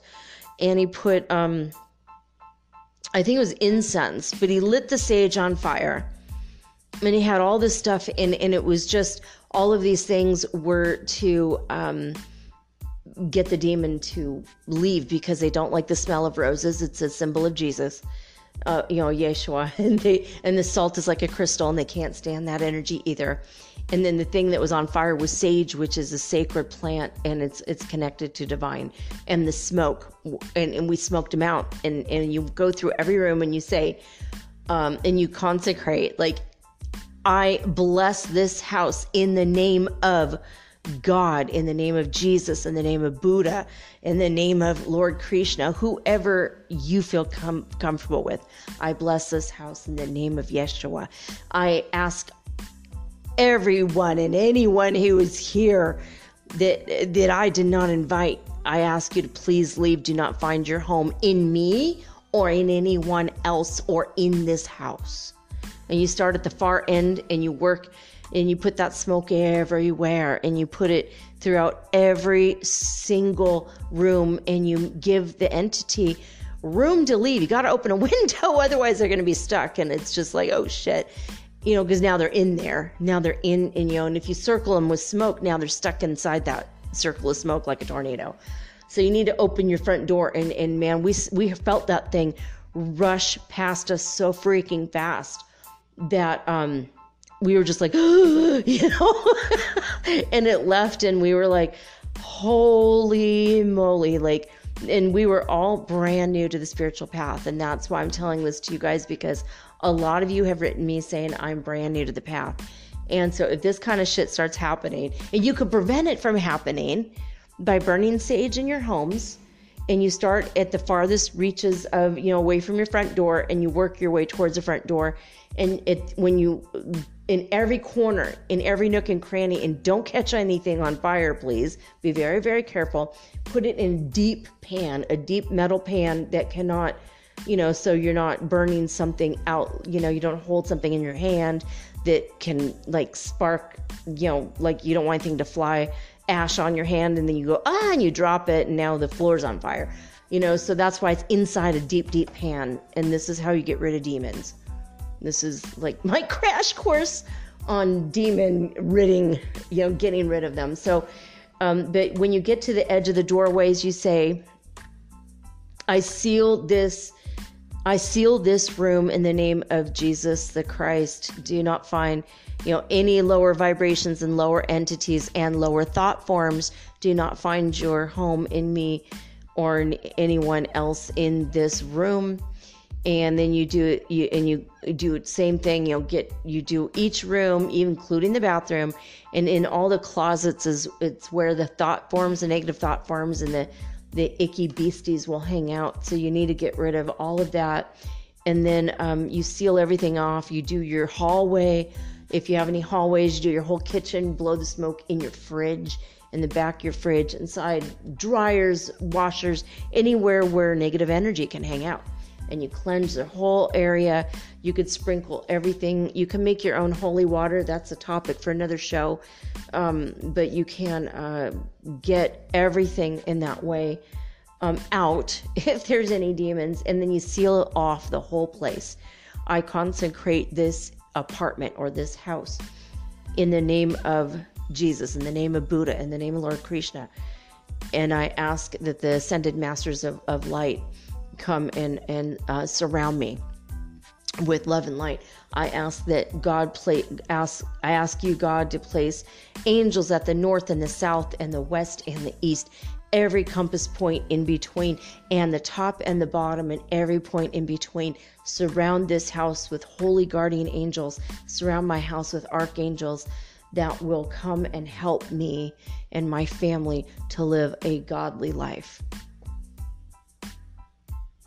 and he put I think it was incense, but he lit the sage on fire, and he had all this stuff in, and it was just all of these things were to get the demon to leave, because they don't like the smell of roses. It's a symbol of Jesus. Yeshua, and the salt is like a crystal, and they can't stand that energy either. And then the thing that was on fire was sage, which is a sacred plant, and it's connected to divine. And the smoke, and we smoked them out. And you go through every room and you say, and you consecrate, like, I bless this house in the name of God, in the name of Jesus, in the name of Buddha, in the name of Lord Krishna, whoever you feel comfortable with. I bless this house in the name of Yeshua. I ask everyone and anyone who is here that I did not invite, I ask you to please leave. Do not find your home in me or in anyone else or in this house. And you start at the far end and you work and you put that smoke everywhere and you put it throughout every single room, and you give the entity room to leave. You got to open a window, otherwise they're going to be stuck. And it's just like, oh shit, because now they're in there. Now they're in, and if you circle them with smoke, now they're stuck inside that circle of smoke like a tornado. So you need to open your front door, and man, we felt that thing rush past us so freaking fast that we were just like, and it left, and we were like, holy moly, like, and we were all brand new to the spiritual path. And that's why I'm telling this to you guys, because a lot of you have written me saying I'm brand new to the path. And so if this kind of shit starts happening, and you could prevent it from happening by burning sage in your homes, and you start at the farthest reaches of, away from your front door, and you work your way towards the front door. And in every corner, in every nook and cranny, and don't catch anything on fire, please. Be very, very careful. Put it in a deep metal pan that cannot, so you're not burning something out. You don't hold something in your hand that can like spark, like you don't want anything to fly ash on your hand, and then you go, and you drop it, and now the floor's on fire. So that's why it's inside a deep, deep pan. And this is how you get rid of demons. This is like my crash course on demon ridding, getting rid of them. So, but when you get to the edge of the doorways, you say, I seal this room in the name of Jesus the Christ. Do not find, any lower vibrations and lower entities and lower thought forms. Do not find your home in me or in anyone else in this room. And then you do the same thing. You do each room, including the bathroom, and in all the closets it's where the thought forms, the negative thought forms, and the icky beasties will hang out. So you need to get rid of all of that. And then you seal everything off. You do your hallway. If you have any hallways, you do your whole kitchen, blow the smoke in your fridge, in the back of your fridge, inside dryers, washers, anywhere where negative energy can hang out. And you cleanse the whole area. You could sprinkle everything. You can make your own holy water. That's a topic for another show. But you can get everything in that way out if there's any demons. And then you seal off the whole place. I consecrate this apartment or this house in the name of Jesus, in the name of Buddha, in the name of Lord Krishna. And I ask that the ascended masters of light come and surround me with love and light. I ask that I ask you, God, to place angels at the north and the south and the west and the east, every compass point in between, and the top and the bottom, and every point in between. Surround this house with holy guardian angels. Surround my house with archangels that will come and help me and my family to live a godly life.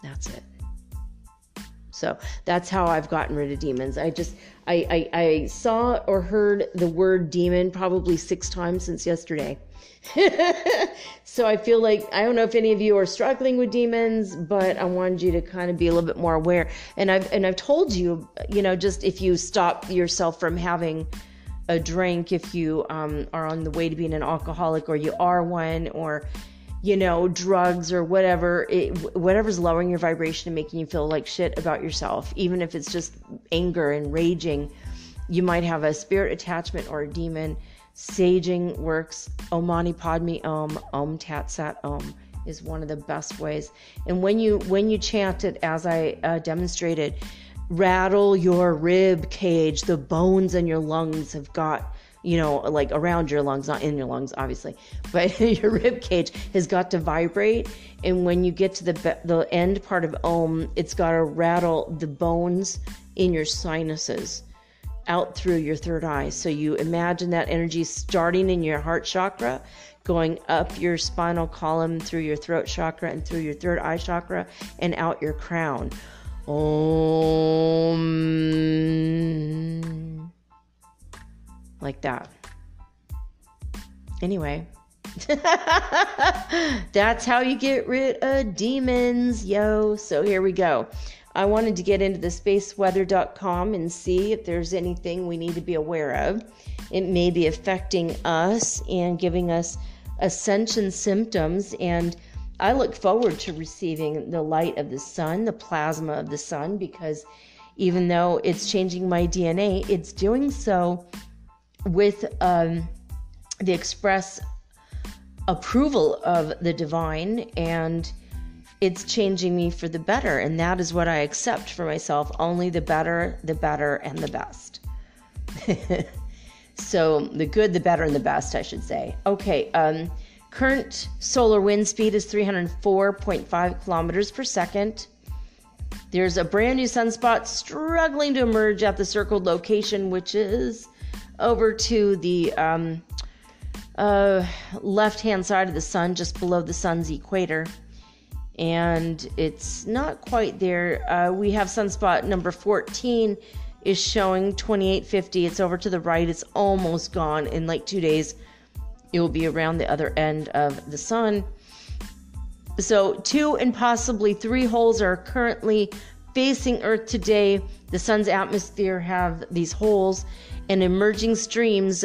That's it. So that's how I've gotten rid of demons. I saw or heard the word demon probably 6 times since yesterday. So I feel like, I don't know if any of you are struggling with demons, but I wanted you to kind of be a little bit more aware. And I've told you, just if you stop yourself from having a drink, if you are on the way to being an alcoholic, or you are one, or drugs or whatever, whatever's lowering your vibration and making you feel like shit about yourself, even if it's just anger and raging, you might have a spirit attachment or a demon. Saging works. Om Mani Padme Om, Om Tat Sat Om. is one of the best ways. And when you chant it, as I demonstrated, rattle your rib cage. The bones in your lungs have got, like around your lungs, not in your lungs, obviously, but your rib cage has got to vibrate. And when you get to the end part of Om, it's got to rattle the bones in your sinuses out through your third eye. So you imagine that energy starting in your heart chakra, going up your spinal column through your throat chakra and through your third eye chakra and out your crown. Om. Like that. Anyway. That's how you get rid of demons, yo. So here we go. I wanted to get into the spaceweather.com and see if there's anything we need to be aware of. It may be affecting us and giving us ascension symptoms, and I look forward to receiving the light of the sun, the plasma of the sun, because even though it's changing my DNA, it's doing so with the express approval of the divine, and it's changing me for the better, and that is what I accept for myself. Only the better, and the best. So the good, the better, and the best, I should say. Okay, current solar wind speed is 304.5 kilometers per second. There's a brand new sunspot struggling to emerge at the circled location, which is over to the left-hand side of the sun, just below the sun's equator. And it's not quite there. We have sunspot number 14 is showing 2850. It's over to the right. It's almost gone. In like 2 days, it will be around the other end of the sun. So 2 and possibly 3 holes are currently facing Earth today. The sun's atmosphere have these holes, and emerging streams,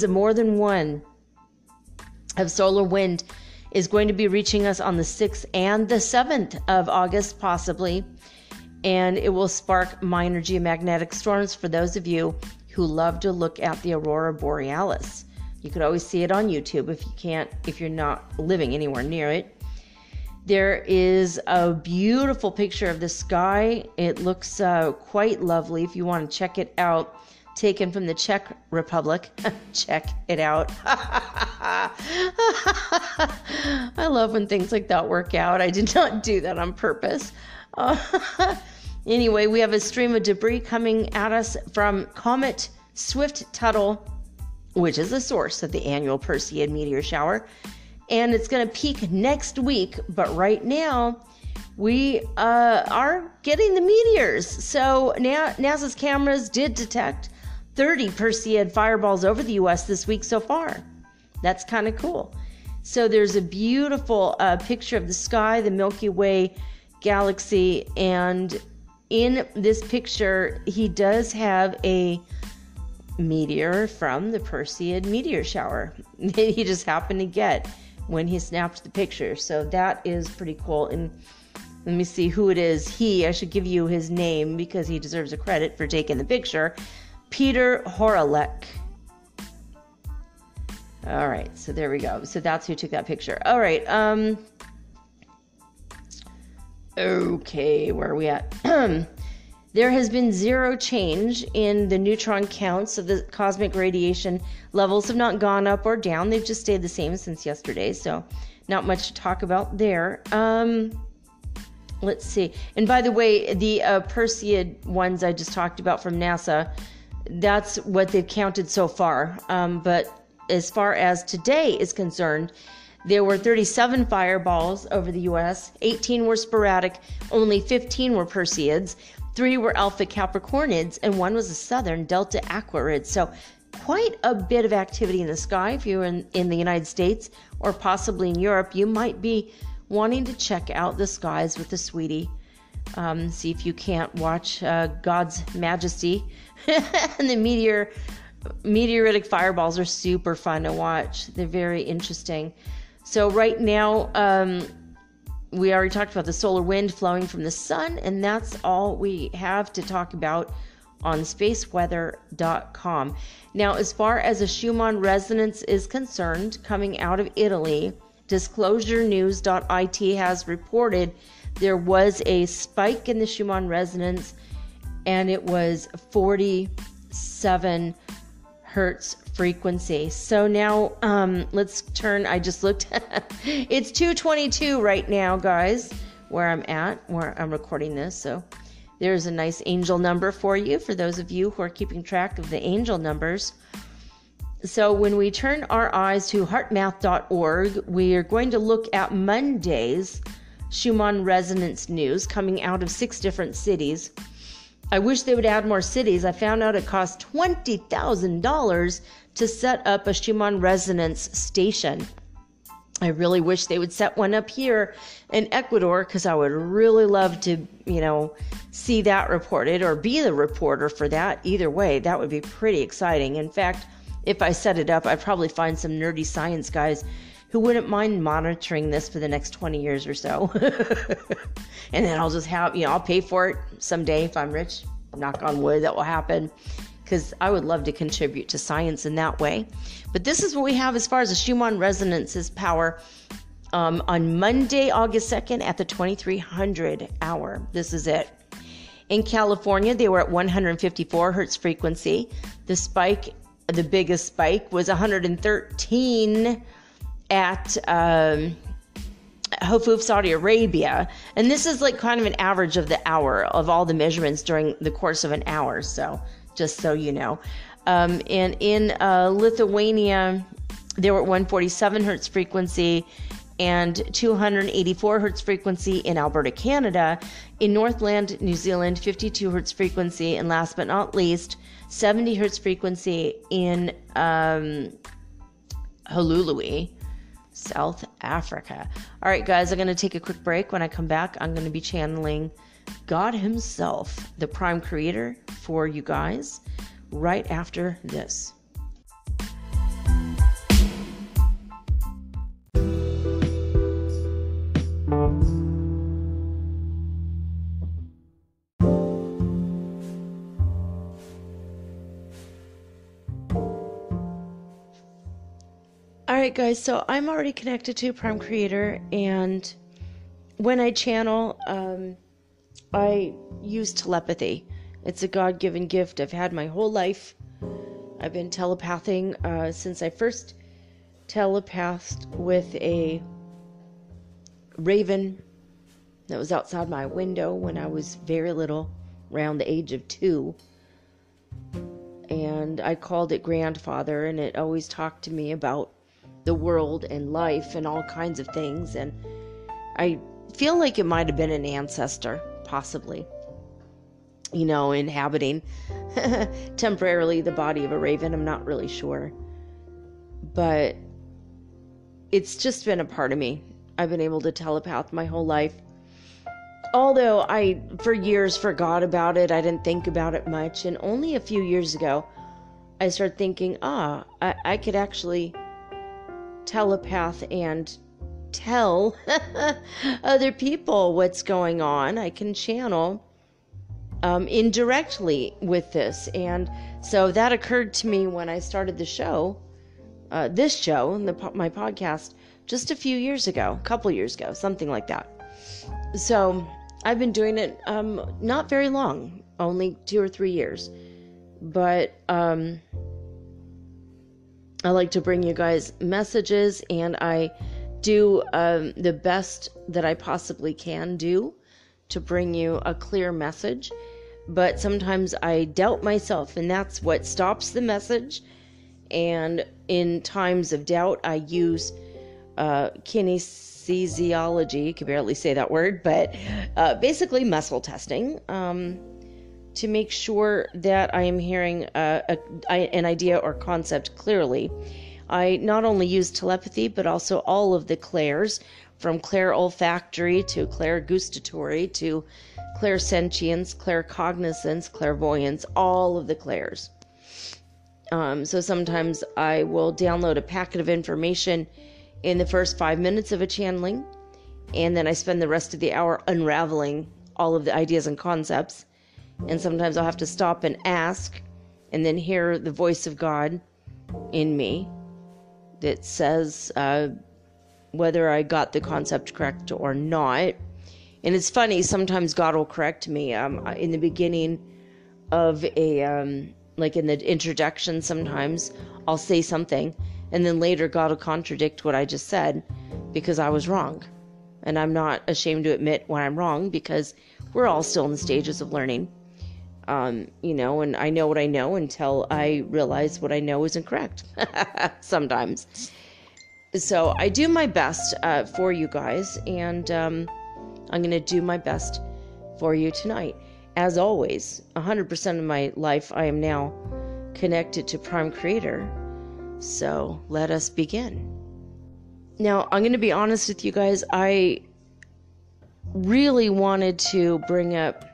more than one, of solar wind is going to be reaching us on the 6th and the 7th of August, possibly. And it will spark minor geomagnetic storms for those of you who love to look at the aurora borealis. You could always see it on YouTube if you're not living anywhere near it. There is a beautiful picture of the sky. It looks quite lovely. If you want to check it out, taken from the Czech Republic. Check it out. I love when things like that work out. I did not do that on purpose. Anyway, we have a stream of debris coming at us from Comet Swift-Tuttle, which is the source of the annual Perseid meteor shower. And it's going to peak next week. But right now, we are getting the meteors. So NASA's cameras did detect 30 Perseid fireballs over the U.S. this week so far. That's kind of cool. So there's a beautiful picture of the sky, the Milky Way galaxy, and in this picture, he does have a meteor from the Perseid meteor shower. He just happened to get when he snapped the picture. So that is pretty cool. And let me see who it is. I should give you his name because he deserves a credit for taking the picture. Peter Horalek. All right, so there we go. So that's who took that picture. All right. Okay, where are we at? There has been zero change in the neutron counts, so the cosmic radiation levels have not gone up or down. They've just stayed the same since yesterday, so not much to talk about there. Let's see. And by the way, the Perseid ones I just talked about from NASA, that's what they've counted so far. But as far as today is concerned, there were 37 fireballs over the U.S., 18 were sporadic, only 15 were Perseids, 3 were Alpha Capricornids, and 1 was a Southern Delta Aquarid. So quite a bit of activity in the sky. If you're in the United States or possibly in Europe, you might be wanting to check out the skies with the sweetie. See if you can't watch God's majesty. And the meteoritic fireballs are super fun to watch. They're very interesting. So right now, we already talked about the solar wind flowing from the sun, and that's all we have to talk about on spaceweather.com. Now, as far as a Schumann Resonance is concerned, coming out of Italy, disclosurenews.it has reported there was a spike in the Schumann resonance, and it was 47 hertz frequency. So now let's turn, I just looked, it's 222 right now, guys, where I'm recording this. So there's a nice angel number for you, for those of you who are keeping track of the angel numbers. So when we turn our eyes to heartmath.org, we are going to look at Monday's Schumann Resonance news coming out of 6 different cities. I wish they would add more cities. I found out it cost $20,000 to set up a Schumann Resonance station. I really wish they would set one up here in Ecuador, because I would really love to, see that reported, or be the reporter for that. Either way, that would be pretty exciting. In fact, if I set it up, I'd probably find some nerdy science guys who wouldn't mind monitoring this for the next 20 years or so. And then I'll just have, I'll pay for it someday if I'm rich. Knock on wood, that will happen, because I would love to contribute to science in that way. But this is what we have as far as the Schumann Resonance's power on Monday, August 2nd at the 2300 hour. This is it. In California, they were at 154 hertz frequency. The biggest spike was 113 at Hofuf, Saudi Arabia. And this is like kind of an average of the hour of all the measurements during the course of an hour. So just so you know. And in Lithuania, they were at 147 hertz frequency and 284 hertz frequency in Alberta, Canada. In Northland, New Zealand, 52 hertz frequency. And last but not least, 70 hertz frequency in Hulului, South Africa. All right, guys, I'm going to take a quick break. When I come back, I'm going to be channeling God himself, the Prime Creator, for you guys right after this. Alright guys, so I'm already connected to Prime Creator, and when I channel, I use telepathy. It's a God-given gift I've had my whole life. I've been telepathing since I first telepathed with a raven that was outside my window when I was very little, around the age of 2. And I called it Grandfather, and it always talked to me about the world and life and all kinds of things. And I feel like it might have been an ancestor, possibly, inhabiting temporarily the body of a raven. I'm not really sure, but it's just been a part of me. I've been able to telepath my whole life, although I for years forgot about it. I didn't think about it much, and only a few years ago I started thinking, I could actually telepath and tell other people what's going on. I can channel indirectly with this. And so that occurred to me when I started the show, my podcast, just a few years ago, a couple years ago, something like that. So I've been doing it not very long, only 2 or 3 years, but I like to bring you guys messages, and I do the best that I possibly can do to bring you a clear message. But sometimes I doubt myself, and that's what stops the message. And in times of doubt, I use kinesiology. I can barely say that word, but basically muscle testing, to make sure that I am hearing an idea or concept clearly. I not only use telepathy, but also all of the clairs, from clairolfactory to clairgustatory to clairsentience, claircognizance, clairvoyance, all of the clairs. So sometimes I will download a packet of information in the first 5 minutes of a channeling, and then I spend the rest of the hour unraveling all of the ideas and concepts. And sometimes I'll have to stop and ask, and then hear the voice of God in me that says, whether I got the concept correct or not. And it's funny, sometimes God will correct me. In the beginning of like in the introduction, sometimes I'll say something, and then later God will contradict what I just said because I was wrong. And I'm not ashamed to admit when I'm wrong, because we're all still in the stages of learning. And I know what I know until I realize what I know isn't correct sometimes. So I do my best for you guys, and I'm going to do my best for you tonight. As always, 100% of my life I am now connected to Prime Creator. So let us begin. Now, I'm going to be honest with you guys. I really wanted to bring up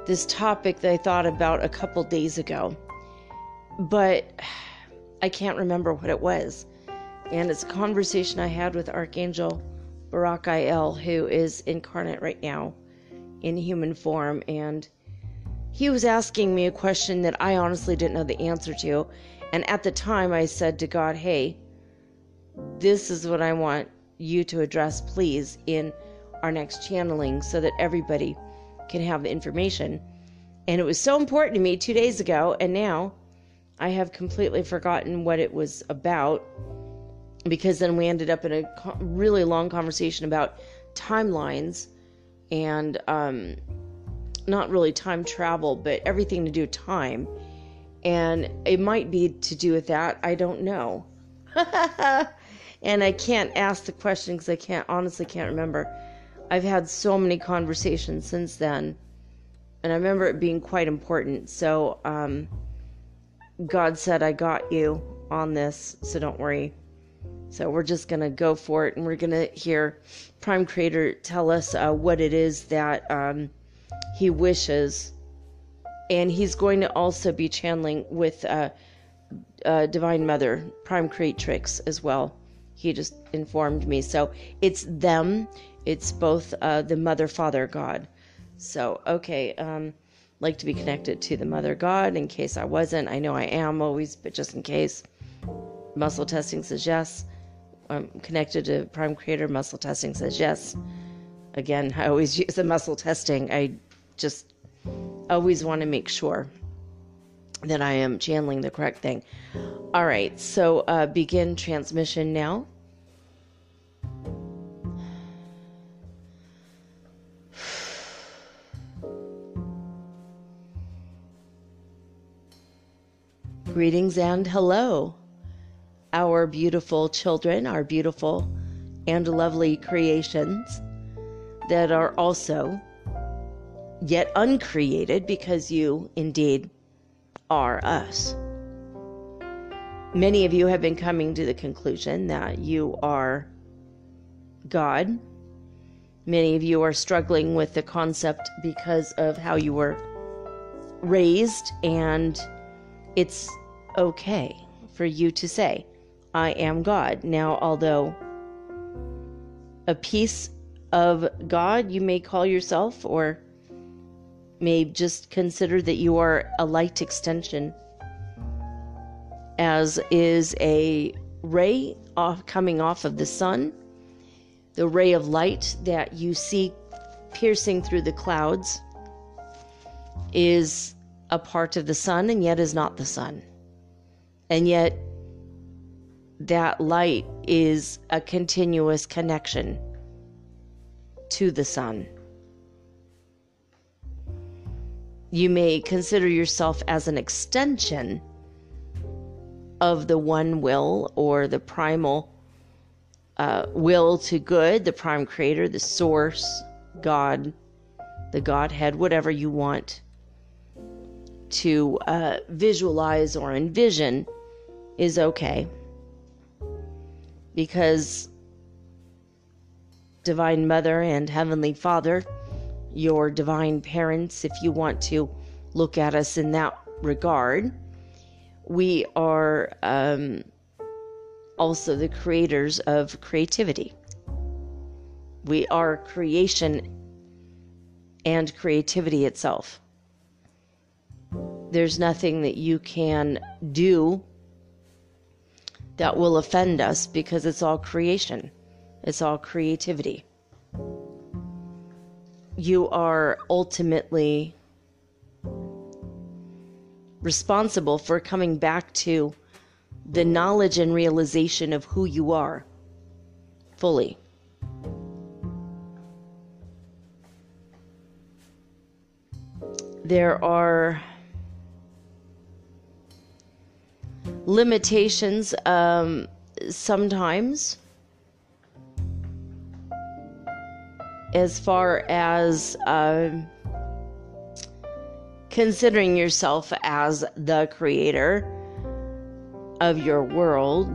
this topic that I thought about a couple days ago, but I can't remember what it was. And it's a conversation I had with Archangel Barakael, who is incarnate right now in human form. And he was asking me a question that I honestly didn't know the answer to. And at the time I said to God, hey, this is what I want you to address, please, in our next channeling so that everybody can have the information. And it was so important to me 2 days ago, and now I have completely forgotten what it was about, because then we ended up in a really long conversation about timelines and not really time travel, but everything to do with time. And it might be to do with that. I don't know. And I can't ask the question because I honestly can't remember. I've had so many conversations since then, and I remember it being quite important. So God said, I got you on this, so don't worry. So we're just going to go for it, and we're going to hear Prime Creator tell us what it is that he wishes. And he's going to also be channeling with Divine Mother, Prime Creatrix as well. He just informed me. So it's them. It's both the Mother, Father, God. So, okay, like to be connected to the Mother God in case I wasn't. I know I am always, but just in case. Muscle testing says yes. I'm connected to Prime Creator. Muscle testing says yes. Again, I always use the muscle testing. I just always want to make sure that I am channeling the correct thing. All right, so begin transmission now. Greetings and hello, our beautiful children, our beautiful and lovely creations that are also yet uncreated, because you indeed are us. Many of you have been coming to the conclusion that you are God. Many of you are struggling with the concept because of how you were raised, and it's okay for you to say, I am God. Now, although a piece of God you may call yourself, or may just consider that you are a light extension, as is a ray coming off of the sun, the ray of light that you see piercing through the clouds is a part of the sun, and yet is not the sun. And yet that light is a continuous connection to the sun. You may consider yourself as an extension of the one will, or the primal will to good, the Prime Creator, the Source, God, the Godhead, whatever you want to visualize or envision is okay. Because Divine Mother and Heavenly Father, your divine parents, if you want to look at us in that regard, we are also the creators of creativity. We are creation and creativity itself. There's nothing that you can do that will offend us, because it's all creation. It's all creativity. You are ultimately responsible for coming back to the knowledge and realization of who you are fully. There are limitations sometimes as far as considering yourself as the creator of your world.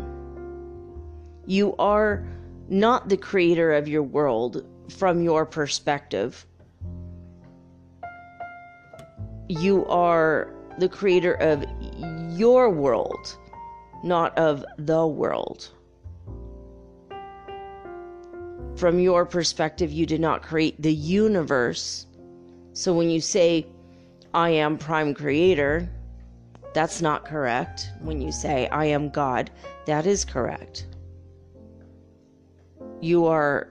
You are not the creator of your world from your perspective. You are the creator of your world, not of the world. From your perspective, you did not create the universe. So when you say, I am prime creator, that's not correct. When you say, I am God, that is correct. You are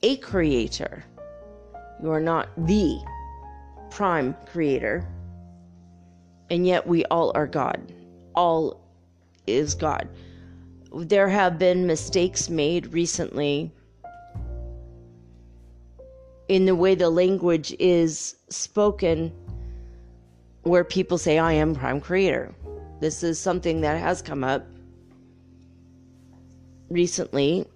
a creator. You are not the prime creator. And yet we all are God. All is God. There have been mistakes made recently in the way the language is spoken, where people say, I am prime creator. This is something that has come up recently,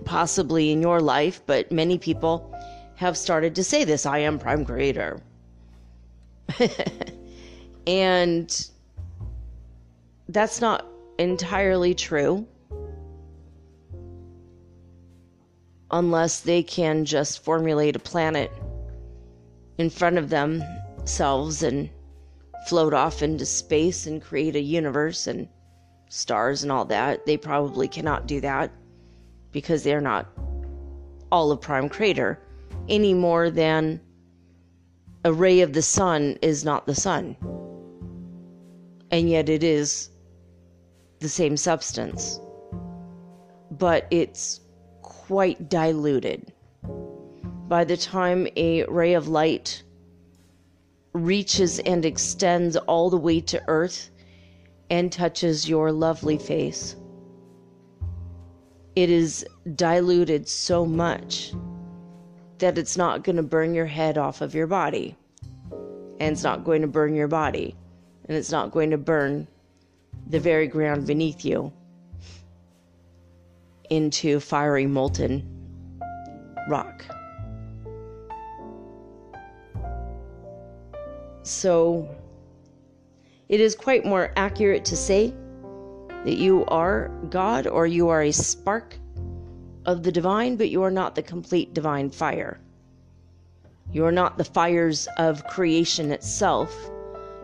possibly in your life, but many people have started to say this, I am prime creator. And that's not entirely true, unless they can just formulate a planet in front of themselves and float off into space and create a universe and stars and all that. They probably cannot do that because they're not all of prime creator any more than a ray of the sun is not the sun. And yet it is the same substance, but it's quite diluted. By the time a ray of light reaches and extends all the way to Earth and touches your lovely face, it is diluted so much that it's not going to burn your head off of your body, and it's not going to burn your body, and it's not going to burn the very ground beneath you into fiery molten rock. So it is quite more accurate to say that you are God, or you are a spark of the divine, but you are not the complete divine fire. You are not the fires of creation itself.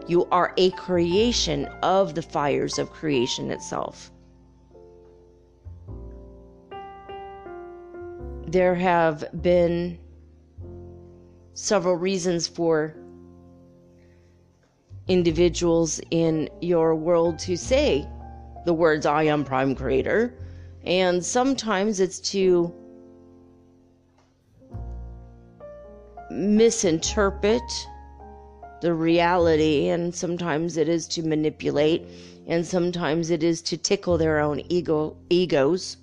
You are a creation of the fires of creation itself. There have been several reasons for individuals in your world to say the words, I am prime creator. And sometimes it's to misinterpret the reality, and sometimes it is to manipulate, and sometimes it is to tickle their own egos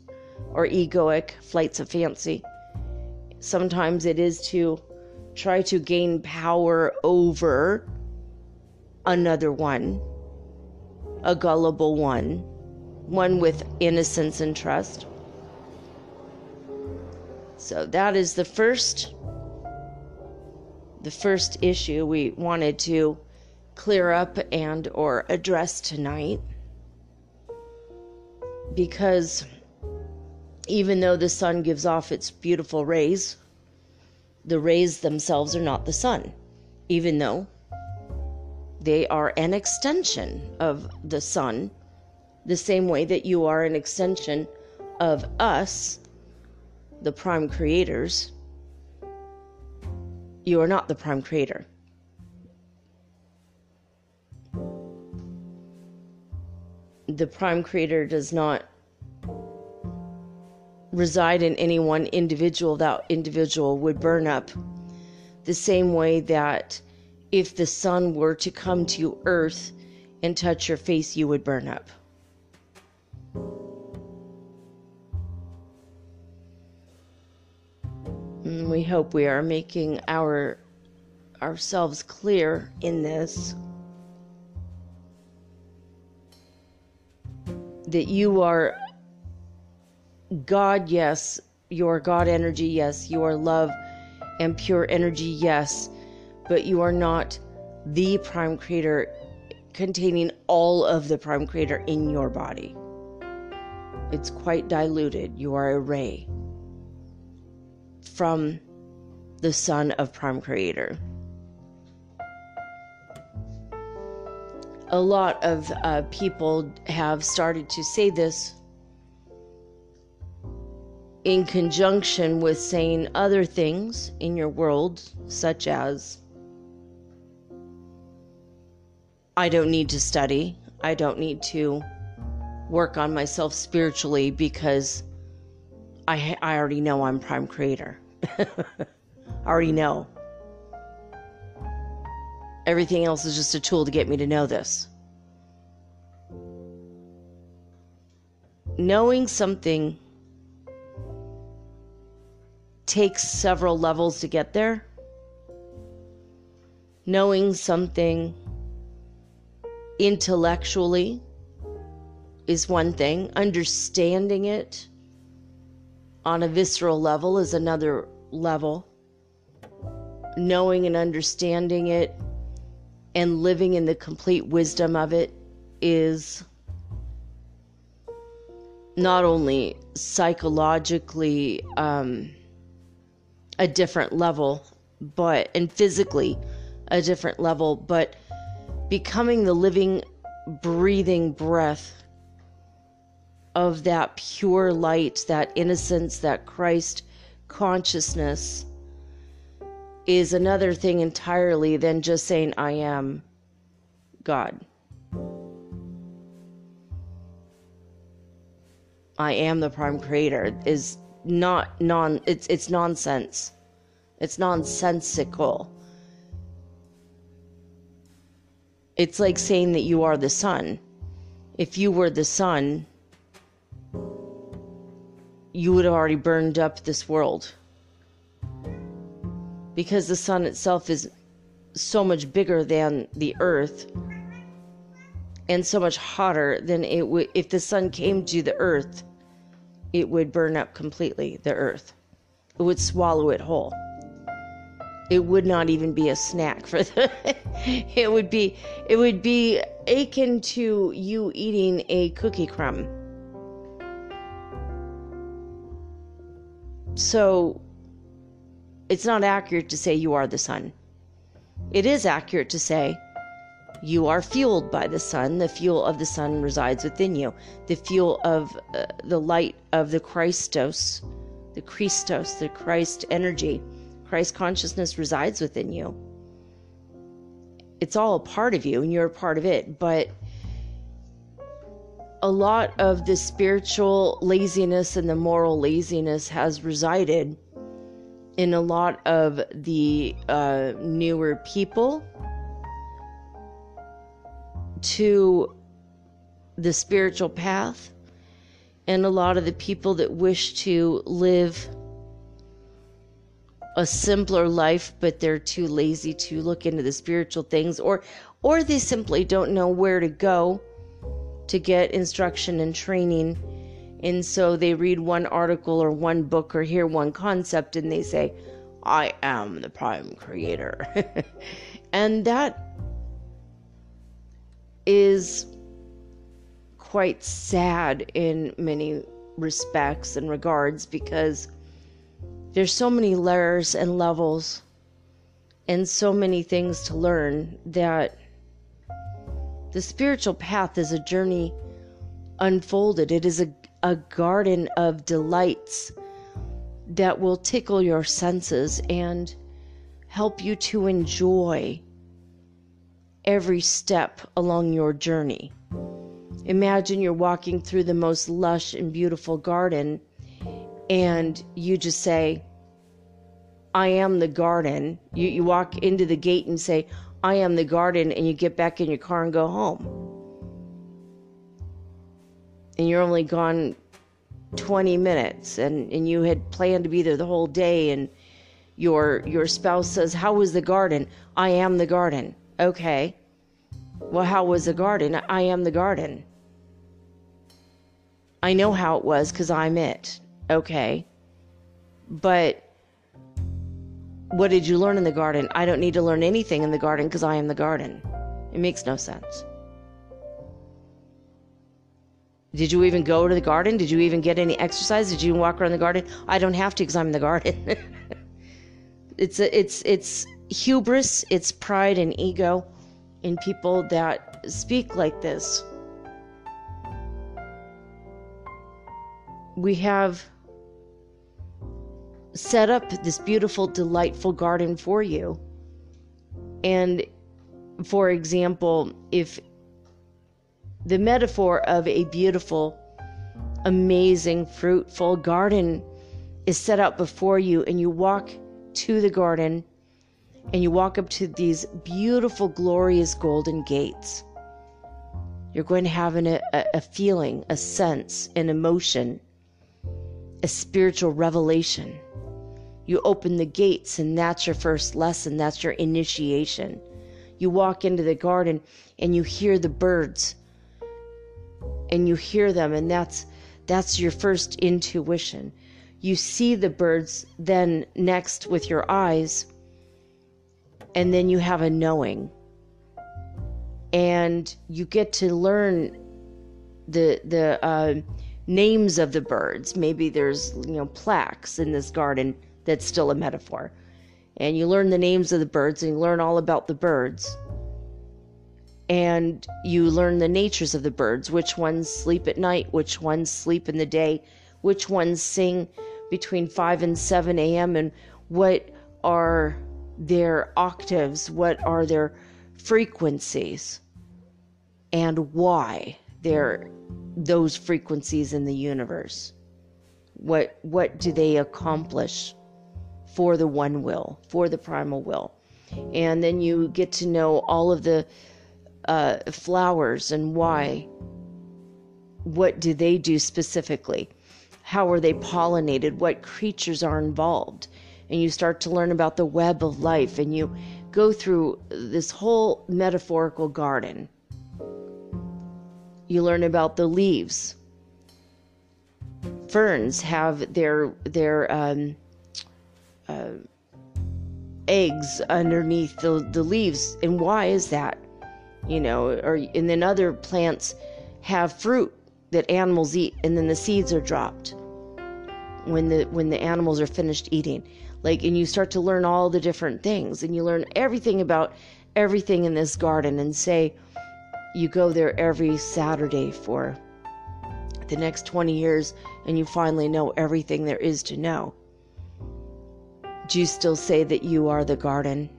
or egoic flights of fancy. Sometimes it is to try to gain power over another one, a gullible one with innocence and trust. So that is the first issue we wanted to clear up and or address tonight, because even though the sun gives off its beautiful rays, the rays themselves are not the sun, even though they are an extension of the sun, the same way that you are an extension of us, the prime creators. You are not the prime creator. The prime creator does not reside in any one individual, that individual would burn up the same way that if the sun were to come to earth and touch your face, you would burn up. And we hope we are making ourselves clear in this, that you are God, yes. You are God energy, yes. You are love and pure energy, yes. But you are not the prime creator containing all of the prime creator in your body. It's quite diluted. You are a ray from the son of prime creator. A lot of people have started to say this in conjunction with saying other things in your world, such as, I don't need to study. I don't need to work on myself spiritually because I already know I'm prime creator. I already know. Everything else is just a tool to get me to know this. Knowing something takes several levels to get there. Knowing something intellectually is one thing. Understanding it on a visceral level is another level. Knowing and understanding it and living in the complete wisdom of it is not only psychologically a different level, and physically a different level, but becoming the living, breathing breath of that pure light, that innocence, that Christ consciousness is another thing entirely than just saying, I am God. I am the prime creator is it's nonsense. It's nonsensical. It's like saying that you are the sun. If you were the sun, you would have already burned up this world. Because the sun itself is so much bigger than the earth and so much hotter than it would. If the sun came to the earth, it would burn up completely, the earth. It would swallow it whole. It would not even be a snack for the it would be akin to you eating a cookie crumb. So it's not accurate to say you are the sun. It is accurate to say you are fueled by the sun. The fuel of the sun resides within you. The fuel of the light of the Christos, the Christ energy, Christ consciousness resides within you. It's all a part of you and you're a part of it. But a lot of the spiritual laziness and the moral laziness has resided in a lot of the newer people to the spiritual path, and a lot of the people that wish to live a simpler life, but they're too lazy to look into the spiritual things, or they simply don't know where to go to get instruction and training. And so they read one article or one book or hear one concept and they say, I am the prime creator. And that is quite sad in many respects and regards, because there's so many layers and levels and so many things to learn, that the spiritual path is a journey unfolded. It is a garden of delights that will tickle your senses and help you to enjoy every step along your journey. Imagine you're walking through the most lush and beautiful garden, and you just say, I am the garden. You walk into the gate and say, I am the garden, and you get back in your car and go home. And you're only gone 20 minutes, and you had planned to be there the whole day, and your spouse says, how was the garden? I am the garden. Okay. Well, how was the garden? I am the garden. I know how it was because I'm it. Okay. But what did you learn in the garden? I don't need to learn anything in the garden because I am the garden. It makes no sense. Did you even go to the garden? Did you even get any exercise? Did you even walk around the garden? I don't have to because I'm in the garden. It's hubris, it's pride and ego in people that speak like this. We have set up this beautiful, delightful garden for you. And for example, if the metaphor of a beautiful, amazing, fruitful garden is set out before you, and you walk to the garden and you walk up to these beautiful, glorious golden gates, you're going to have a feeling, a sense, an emotion, a spiritual revelation. You open the gates, and that's your first lesson. That's your initiation. You walk into the garden and you hear the birds, and you hear them, and that's your first intuition. You see the birds then next with your eyes, and then you have a knowing. And you get to learn the names of the birds. Maybe there's plaques in this garden that's still a metaphor. And you learn the names of the birds, and you learn all about the birds. And you learn the natures of the birds, which ones sleep at night, which ones sleep in the day, which ones sing between 5 and 7 a.m., and what are their octaves, what are their frequencies, and why they're those frequencies in the universe. What do they accomplish for the one will, for the primal will? And then you get to know all of the flowers and why. What do they do specifically? How are they pollinated? What creatures are involved? And you start to learn about the web of life, and you go through this whole metaphorical garden. You learn about the leaves. Ferns have their eggs underneath the leaves, and why is that? And then other plants have fruit that animals eat, and then the seeds are dropped when the animals are finished eating. And you start to learn all the different things, and you learn everything about everything in this garden, and say you go there every Saturday for the next 20 years, and you finally know everything there is to know. Do you still say that you are the garden?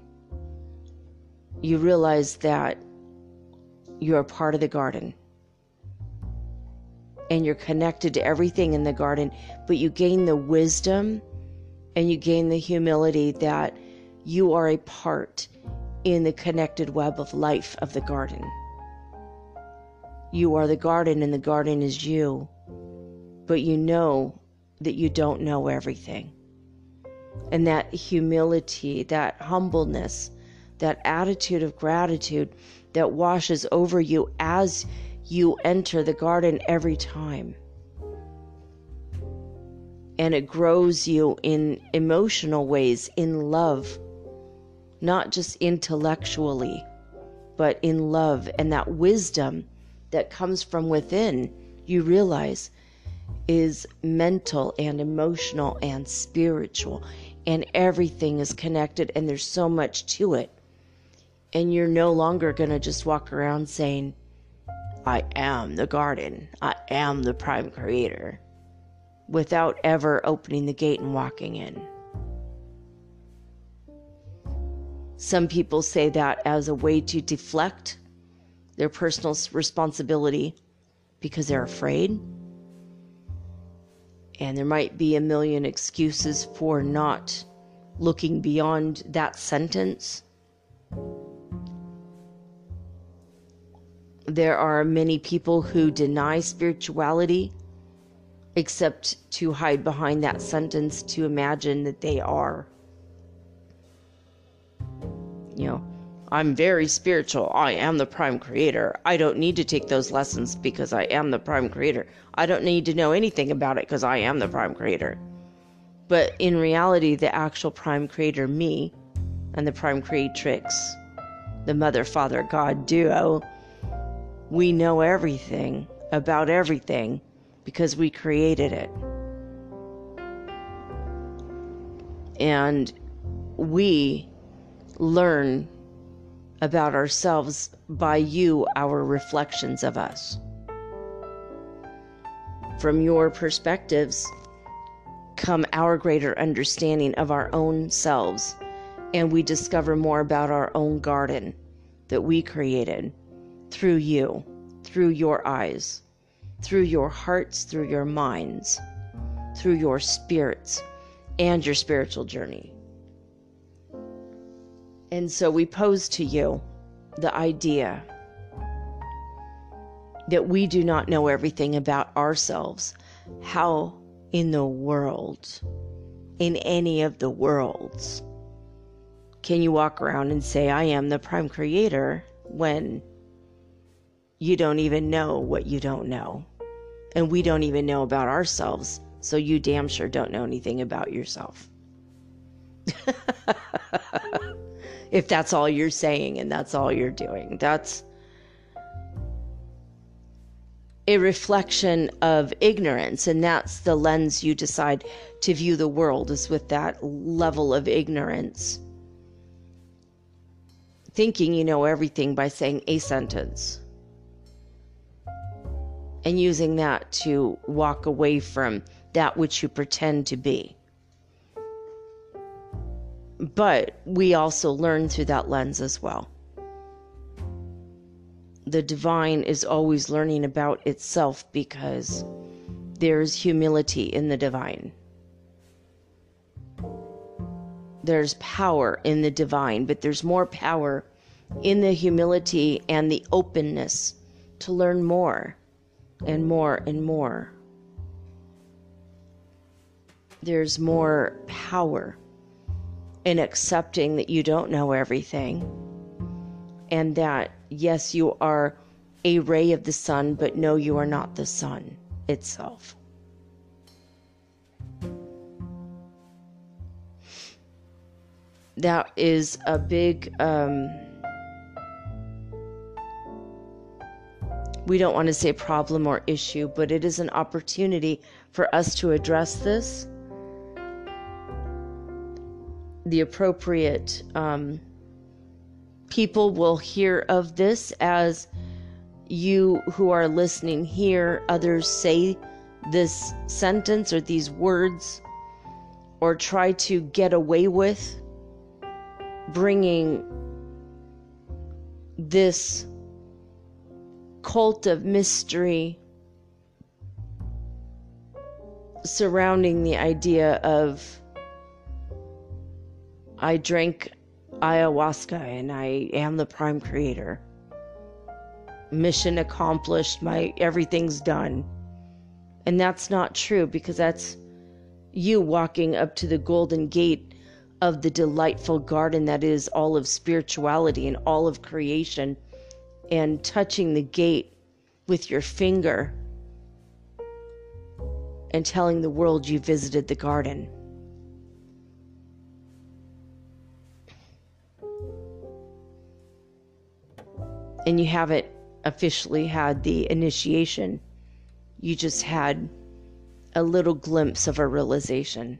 You realize that you're a part of the garden, and you're connected to everything in the garden, but you gain the wisdom and you gain the humility that you are a part in the connected web of life of the garden. You are the garden, and the garden is you, but you know that you don't know everything. And that humility, that humbleness, that attitude of gratitude that washes over you as you enter the garden every time. And it grows you in emotional ways, in love, not just intellectually, but in love. And that wisdom that comes from within, you realize, is mental and emotional and spiritual, and everything is connected, and there's so much to it. And you're no longer going to just walk around saying, I am the garden, I am the prime creator, without ever opening the gate and walking in. Some people say that as a way to deflect their personal responsibility because they're afraid. And there might be a million excuses for not looking beyond that sentence. There are many people who deny spirituality except to hide behind that sentence to imagine that they are. You know, I'm very spiritual. I am the prime creator. I don't need to take those lessons because I am the prime creator. I don't need to know anything about it because I am the prime creator. But in reality, the actual prime creator, me, and the prime creatrix, the mother, father, God duo, we know everything about everything because we created it. And we learn about ourselves by you, our reflections of us. From your perspectives come our greater understanding of our own selves, and we discover more about our own garden that we created through you, through your eyes, through your hearts, through your minds, through your spirits, and your spiritual journey. And so we pose to you the idea that we do not know everything about ourselves. How in the world, in any of the worlds, can you walk around and say, I am the prime creator, when you don't even know what you don't know? And we don't even know about ourselves, so you damn sure don't know anything about yourself. If that's all you're saying and that's all you're doing, that's a reflection of ignorance, and that's the lens you decide to view the world, is with that level of ignorance. Thinking you know everything by saying a sentence. And using that to walk away from that which you pretend to be. But we also learn through that lens as well. The divine is always learning about itself because there's humility in the divine. There's power in the divine, but there's more power in the humility and the openness to learn more and more and more. There's more power in accepting that you don't know everything, and that, yes, you are a ray of the sun, but no, you are not the sun itself. That is a big, we don't want to say problem or issue, but it is an opportunity for us to address this. The appropriate people will hear of this as you who are listening hear others say this sentence or these words, or try to get away with bringing this cult of mystery surrounding the idea of, I drank ayahuasca and I am the prime creator. Mission accomplished, everything's done. And that's not true, because that's you walking up to the golden gate of the delightful garden that is all of spirituality and all of creation, and touching the gate with your finger and telling the world you visited the garden. And you haven't officially had the initiation. You just had a little glimpse of a realization.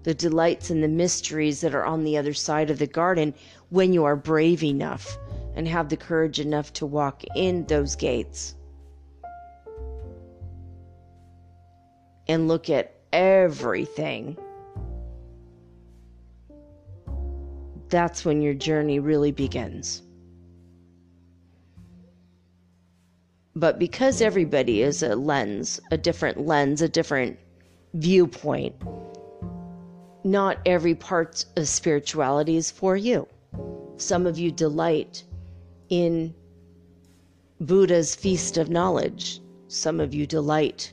The delights and the mysteries that are on the other side of the garden, when you are brave enough and have the courage enough to walk in those gates and look at everything. That's when your journey really begins. But because everybody is a lens, a different viewpoint, not every part of spirituality is for you. Some of you delight in Buddha's feast of knowledge. Some of you delight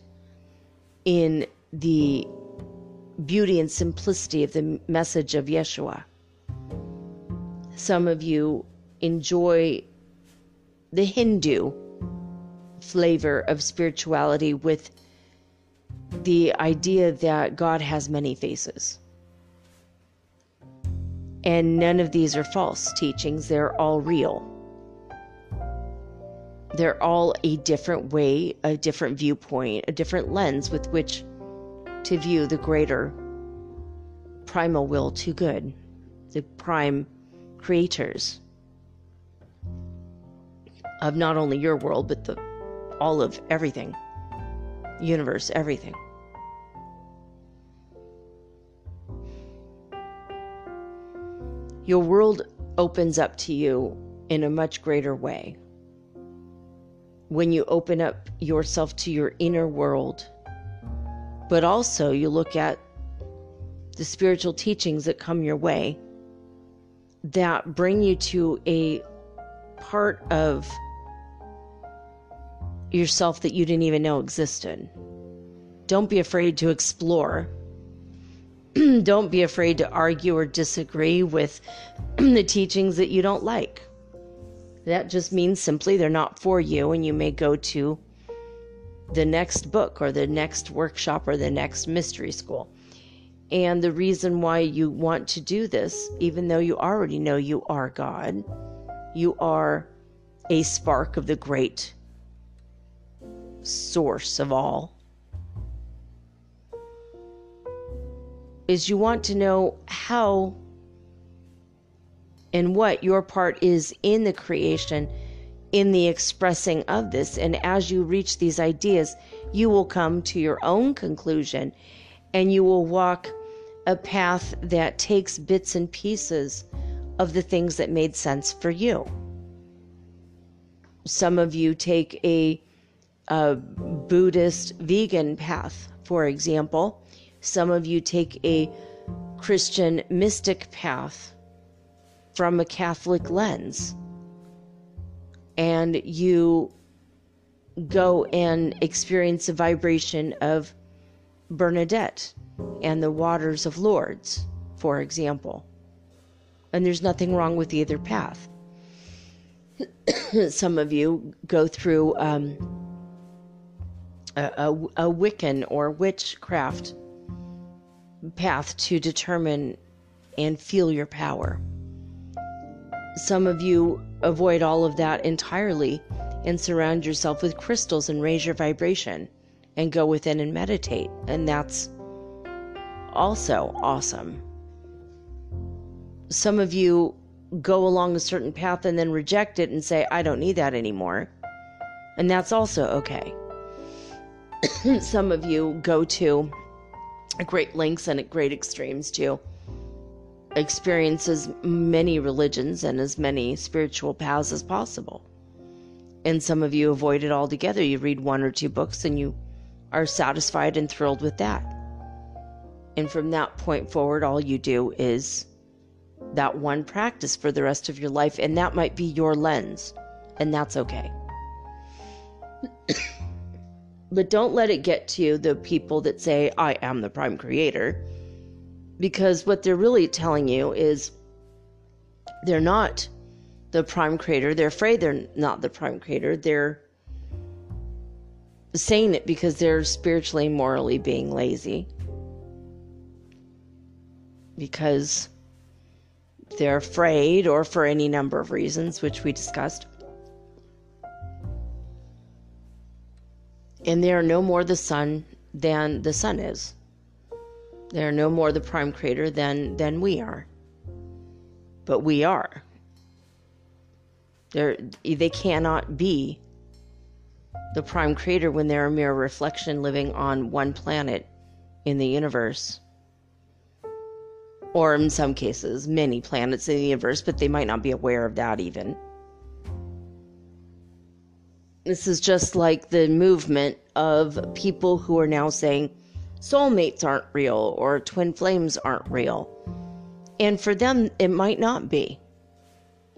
in the beauty and simplicity of the message of Yeshua. Some of you enjoy the Hindu flavor of spirituality with the idea that God has many faces. And none of these are false teachings. They're all real. They're all a different way, a different viewpoint, a different lens with which to view the greater primal will to good, the prime creators of not only your world, but all of everything, universe, everything. Your world opens up to you in a much greater way when you open up yourself to your inner world, but also you look at the spiritual teachings that come your way that bring you to a part of yourself that you didn't even know existed. Don't be afraid to explore. Don't be afraid to argue or disagree with the teachings that you don't like. That just means simply they're not for you, and you may go to the next book or the next workshop or the next mystery school. And the reason why you want to do this, even though you already know you are God, you are a spark of the great source of all, is you want to know how and what your part is in the creation, in the expressing of this. And as you reach these ideas, you will come to your own conclusion, and you will walk a path that takes bits and pieces of the things that made sense for you. Some of you take a Buddhist vegan path, for example. Some of you take a Christian mystic path from a Catholic lens, and you go and experience the vibration of Bernadette and the waters of Lourdes, for example. And there's nothing wrong with either path. Some of you go through a Wiccan or witchcraft path to determine and feel your power. Some of you avoid all of that entirely and surround yourself with crystals and raise your vibration and go within and meditate. And that's also awesome. Some of you go along a certain path and then reject it and say, I don't need that anymore. And that's also okay. Some of you go to great lengths and at great extremes to experience as many religions and as many spiritual paths as possible. And some of you avoid it altogether. You read one or two books and you are satisfied and thrilled with that. And from that point forward, all you do is that one practice for the rest of your life, and that might be your lens, and that's okay. But don't let it get to you, the people that say, I am the prime creator, because what they're really telling you is they're not the prime creator. They're afraid they're not the prime creator. They're saying it because they're spiritually and morally being lazy, because they're afraid, or for any number of reasons, which we discussed. And they are no more the sun than the sun is. They are no more the prime creator than we are. But we are. They cannot be the prime creator when they're a mere reflection living on one planet in the universe. Or in some cases, many planets in the universe, but they might not be aware of that even. This is just like the movement of people who are now saying soulmates aren't real or twin flames aren't real. And for them, it might not be.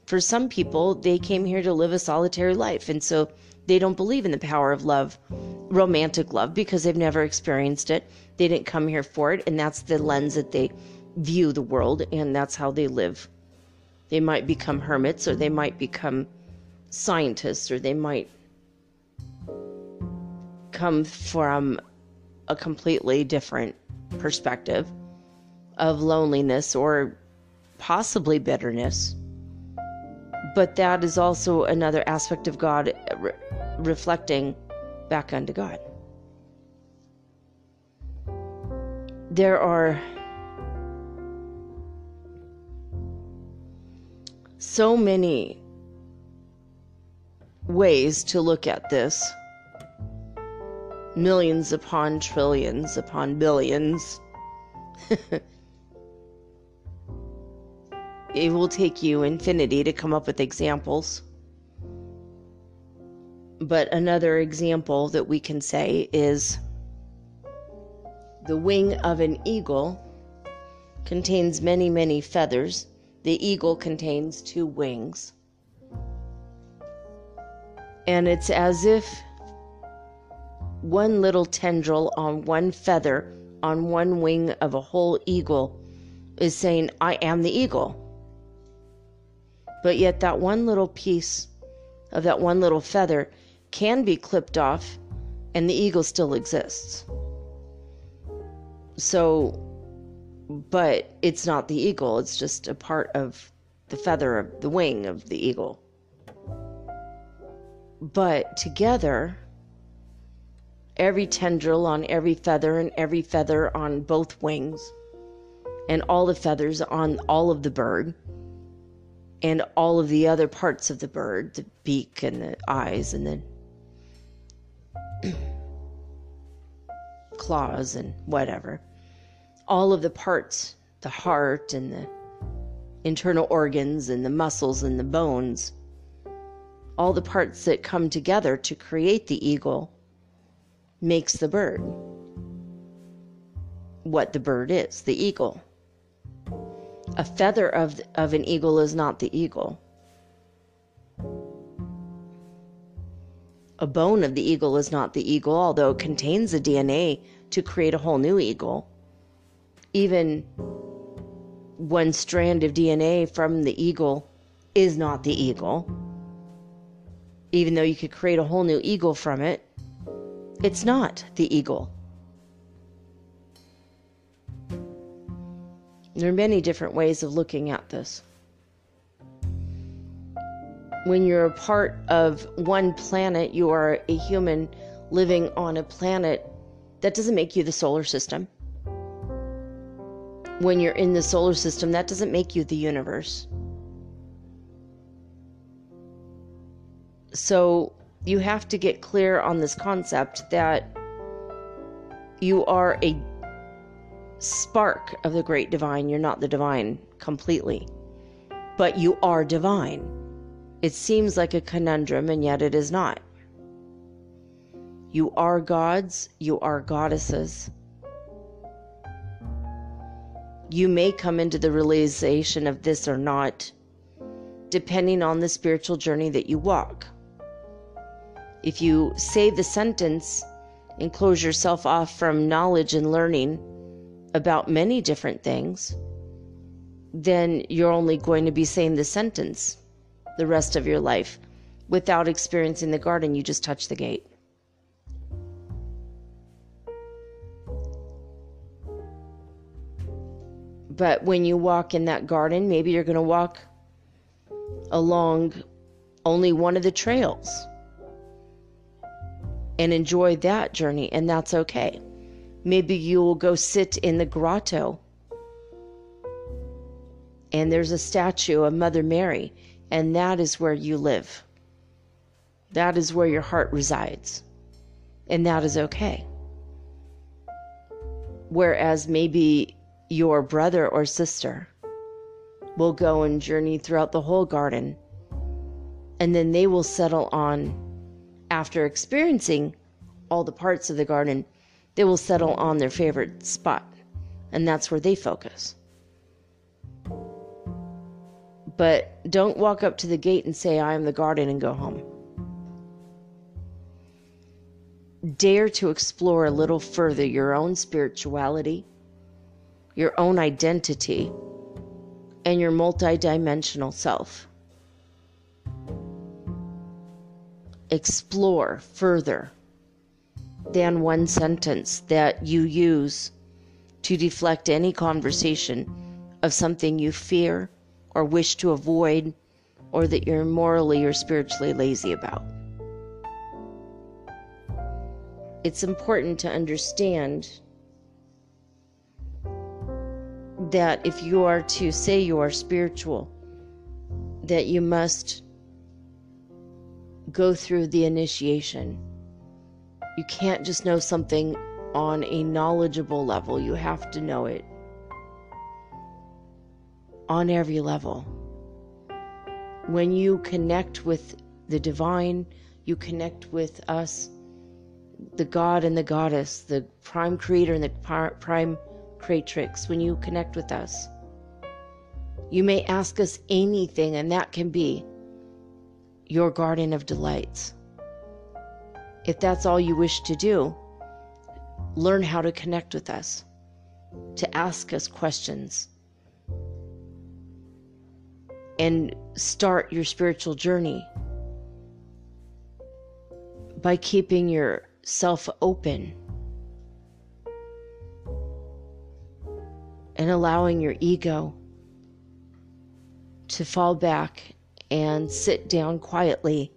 For some people, they came here to live a solitary life, and so they don't believe in the power of love, romantic love, because they've never experienced it. They didn't come here for it, and that's the lens that they view the world, and that's how they live. They might become hermits, or they might become scientists, or they might come from a completely different perspective of loneliness or possibly bitterness. But that is also another aspect of God reflecting back unto God. There are so many ways to look at this. Millions upon trillions upon billions. It will take you infinity to come up with examples. But another example that we can say is the wing of an eagle contains many, many feathers. The eagle contains 2 wings. And it's as if one little tendril on one feather on one wing of a whole eagle is saying, I am the eagle. But yet that one little piece of that one little feather can be clipped off and the eagle still exists. So, but it's not the eagle, it's just a part of the feather of the wing of the eagle. But together, every tendril on every feather and every feather on both wings and all the feathers on all of the bird and all of the other parts of the bird, the beak and the eyes and the claws and whatever, all of the parts, the heart and the internal organs and the muscles and the bones, all the parts that come together to create the eagle makes the bird what the bird is, the eagle. A feather of an eagle is not the eagle. A bone of the eagle is not the eagle, although it contains the DNA to create a whole new eagle. Even one strand of DNA from the eagle is not the eagle. Even though you could create a whole new eagle from it, it's not the eagle. There are many different ways of looking at this. When you're a part of one planet, you are a human living on a planet. That doesn't make you the solar system. When you're in the solar system, that doesn't make you the universe. So you have to get clear on this concept that you are a spark of the great divine. You're not the divine completely, but you are divine. It seems like a conundrum, and yet it is not. You are gods, you are goddesses. You may come into the realization of this or not, depending on the spiritual journey that you walk. If you say the sentence and close yourself off from knowledge and learning about many different things, then you're only going to be saying the sentence the rest of your life. Without experiencing the garden, you just touch the gate. But when you walk in that garden, maybe you're going to walk along only one of the trails and enjoy that journey, and that's okay. Maybe you'll go sit in the grotto and there's a statue of Mother Mary, and that is where you live. That is where your heart resides, and that is okay. Whereas maybe your brother or sister will go and journey throughout the whole garden, and then they will settle on After experiencing all the parts of the garden, they will settle on their favorite spot, and that's where they focus. But don't walk up to the gate and say, I am the garden, and go home. Dare to explore a little further your own spirituality, your own identity, and your multidimensional self. Explore further than one sentence that you use to deflect any conversation of something you fear or wish to avoid, or that you're morally or spiritually lazy about. It's important to understand that if you are to say you are spiritual, that you must go through the initiation. You can't just know something on a knowledgeable level. You have to know it on every level. When you connect with the divine, you connect with us, the God and the goddess, the prime creator and the prime creatrix. When you connect with us, you may ask us anything, and that can be your garden of delights. If that's all you wish to do, learn how to connect with us, to ask us questions, and start your spiritual journey by keeping yourself open and allowing your ego to fall back and sit down quietly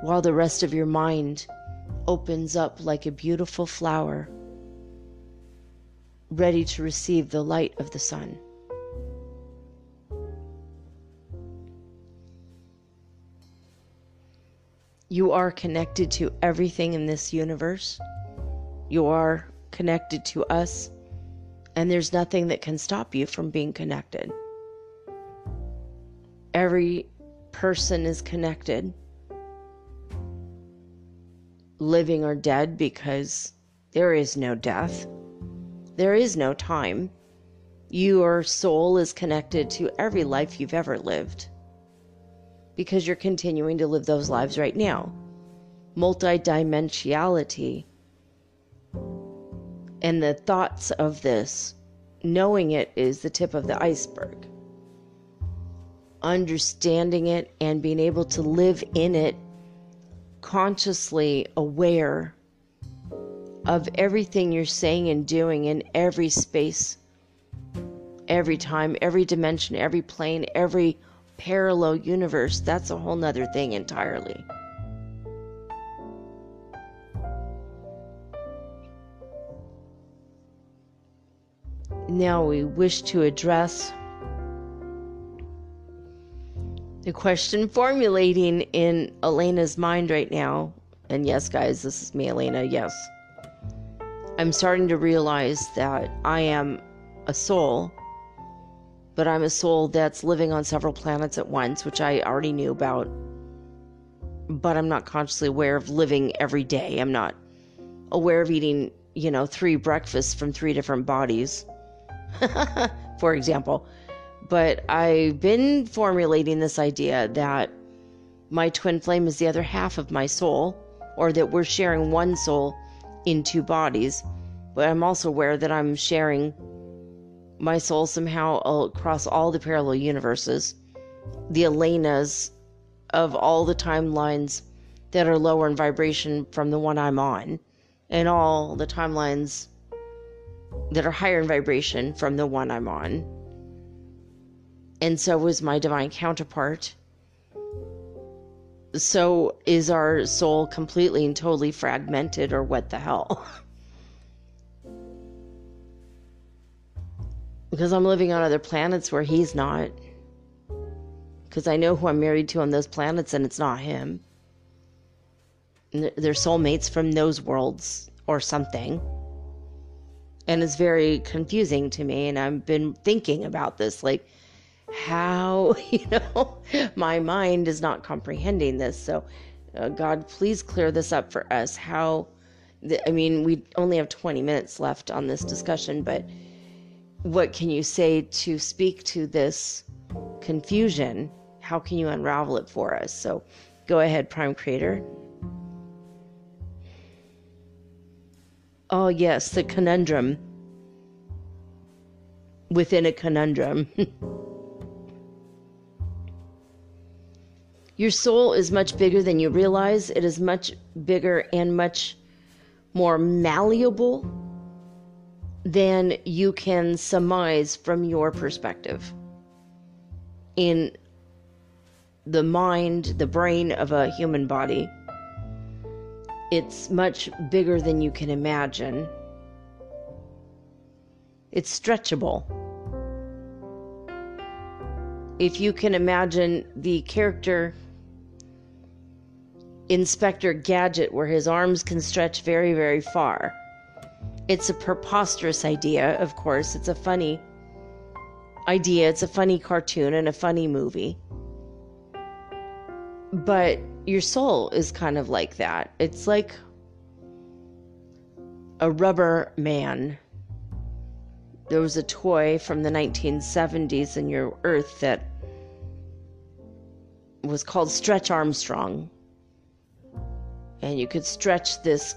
while the rest of your mind opens up like a beautiful flower, ready to receive the light of the sun. You are connected to everything in this universe. You are connected to us, and there's nothing that can stop you from being connected. Every person is connected, living or dead, because there is no death. There is no time. Your soul is connected to every life you've ever lived, because you're continuing to live those lives right now. Multidimensionality and the thoughts of this, knowing it, is the tip of the iceberg. Understanding it and being able to live in it, consciously aware of everything you're saying and doing in every space, every time, every dimension, every plane, every parallel universe, that's a whole nother thing entirely. Now we wish to address the question formulating in Elena's mind right now. And yes, guys, this is me, Elena. Yes. I'm starting to realize that I am a soul, but I'm a soul that's living on several planets at once, which I already knew about. But I'm not consciously aware of living every day. I'm not aware of eating, 3 breakfasts from 3 different bodies, for example. But I've been formulating this idea that my twin flame is the other half of my soul, or that we're sharing one soul in 2 bodies. But I'm also aware that I'm sharing my soul somehow across all the parallel universes, the Elenas of all the timelines that are lower in vibration from the one I'm on, and all the timelines that are higher in vibration from the one I'm on. And so is my divine counterpart. So is our soul completely and totally fragmented, or what the hell? Because I'm living on other planets where he's not. Because I know who I'm married to on those planets, and it's not him. They're soulmates from those worlds or something. And it's very confusing to me, and I've been thinking about this, like, how, my mind is not comprehending this. So God, please clear this up for us. We only have 20 minutes left on this discussion, but what can you say to speak to this confusion? How can you unravel it for us? So go ahead, Prime Creator. Oh, yes, the conundrum within a conundrum. Your soul is much bigger than you realize. It is much bigger and much more malleable than you can surmise from your perspective. In the mind, the brain of a human body, it's much bigger than you can imagine. It's stretchable. If you can imagine the character Inspector Gadget, where his arms can stretch very, very far. It's a preposterous idea, of course. It's a funny idea. It's a funny cartoon and a funny movie. But your soul is kind of like that. It's like a rubber man. There was a toy from the 1970s in your Earth that was called Stretch Armstrong. And you could stretch this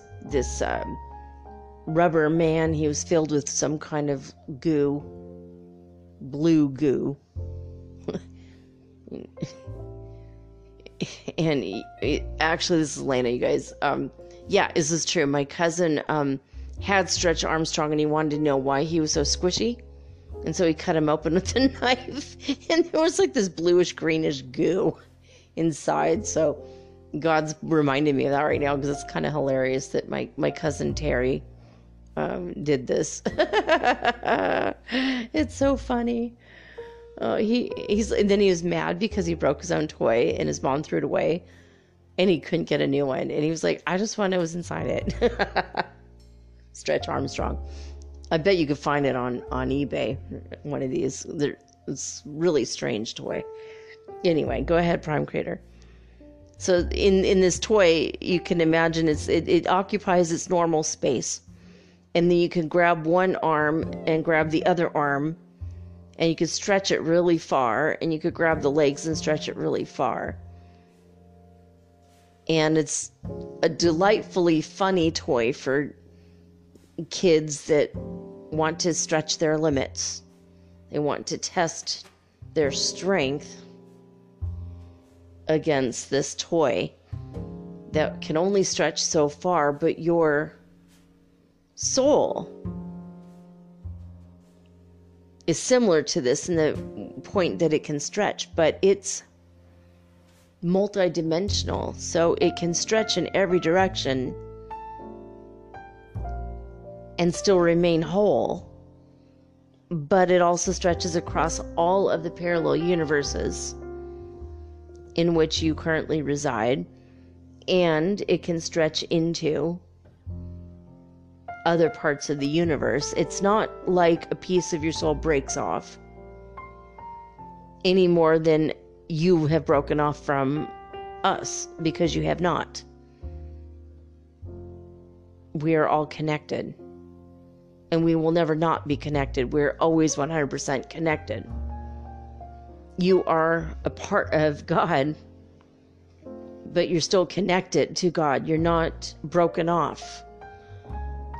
rubber man. He was filled with some kind of goo, blue goo. And actually, this is Lena, you guys. Yeah, this is true. My cousin had Stretch Armstrong, and he wanted to know why he was so squishy. And so he cut him open with a knife, and there was like this bluish greenish goo inside. So God's reminding me of that right now, because it's kind of hilarious that my cousin Terry did this. It's so funny. And then he was mad because he broke his own toy and his mom threw it away and he couldn't get a new one. And he was like, I just want to know what's inside it. Stretch Armstrong. I bet you could find it on eBay. One of these. It's really strange toy. Anyway, go ahead, Prime Creator. So in this toy, you can imagine it occupies its normal space. And then you can grab one arm and grab the other arm. And you could stretch it really far. And you could grab the legs and stretch it really far. And it's a delightfully funny toy for kids that want to stretch their limits. They want to test their strength against this toy that can only stretch so far, but your soul is similar to this in the point that it can stretch, but it's multidimensional, so it can stretch in every direction and still remain whole, but it also stretches across all of the parallel universes in which you currently reside, and it can stretch into other parts of the universe. It's not like a piece of your soul breaks off any more than you have broken off from us, because you have not. We are all connected, and we will never not be connected. We're always 100% connected. You are a part of God, but you're still connected to God. You're not broken off.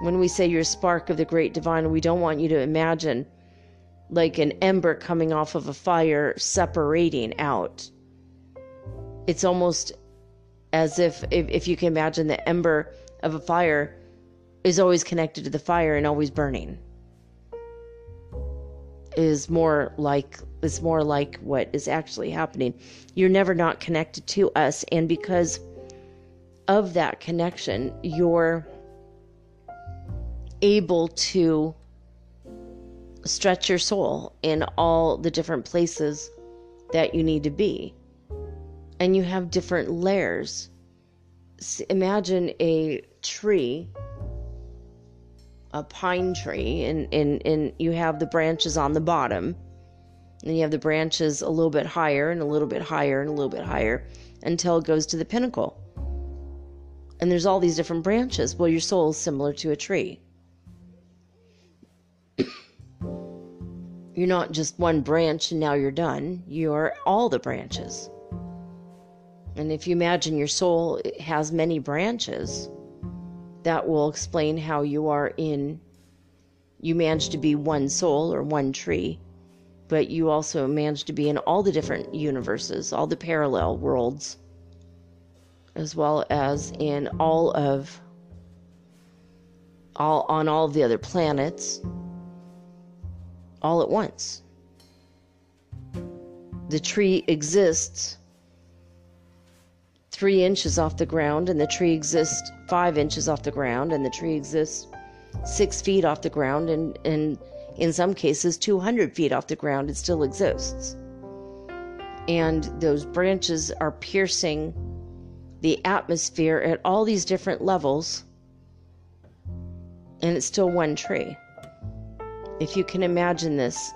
When we say you're a spark of the great divine, we don't want you to imagine like an ember coming off of a fire separating out. It's almost as if you can imagine the ember of a fire is always connected to the fire and always burning. It's more like what is actually happening. You're never not connected to us, and because of that connection, you're able to stretch your soul in all the different places that you need to be. And you have different layers. Imagine a tree, a pine tree, and you have the branches on the bottom, and you have the branches a little bit higher and a little bit higher and a little bit higher until it goes to the pinnacle. And there's all these different branches. Well, your soul is similar to a tree. You're not just one branch and now you're done. You're all the branches. And if you imagine your soul has many branches, that will explain how you manage to be one soul or one tree, but you also manage to be in all the different universes, all the parallel worlds, as well as in all of the other planets, all at once. The tree exists 3 inches off the ground, and the tree exists 5 inches off the ground, and the tree exists 6 feet off the ground, and in some cases 200 feet off the ground. It still exists. And those branches are piercing the atmosphere at all these different levels, and it's still one tree. If you can imagine this,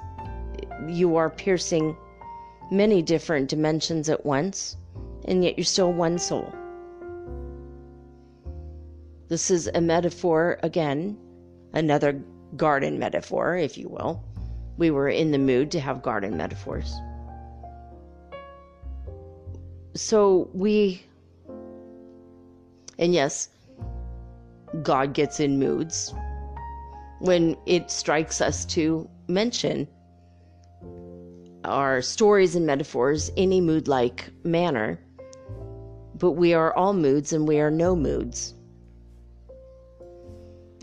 you are piercing many different dimensions at once, and yet you're still one soul. This is a metaphor, again, another garden metaphor, if you will. We were in the mood to have garden metaphors. And yes, God gets in moods when it strikes us to mention our stories and metaphors in a mood-like manner. But we are all moods and we are no moods.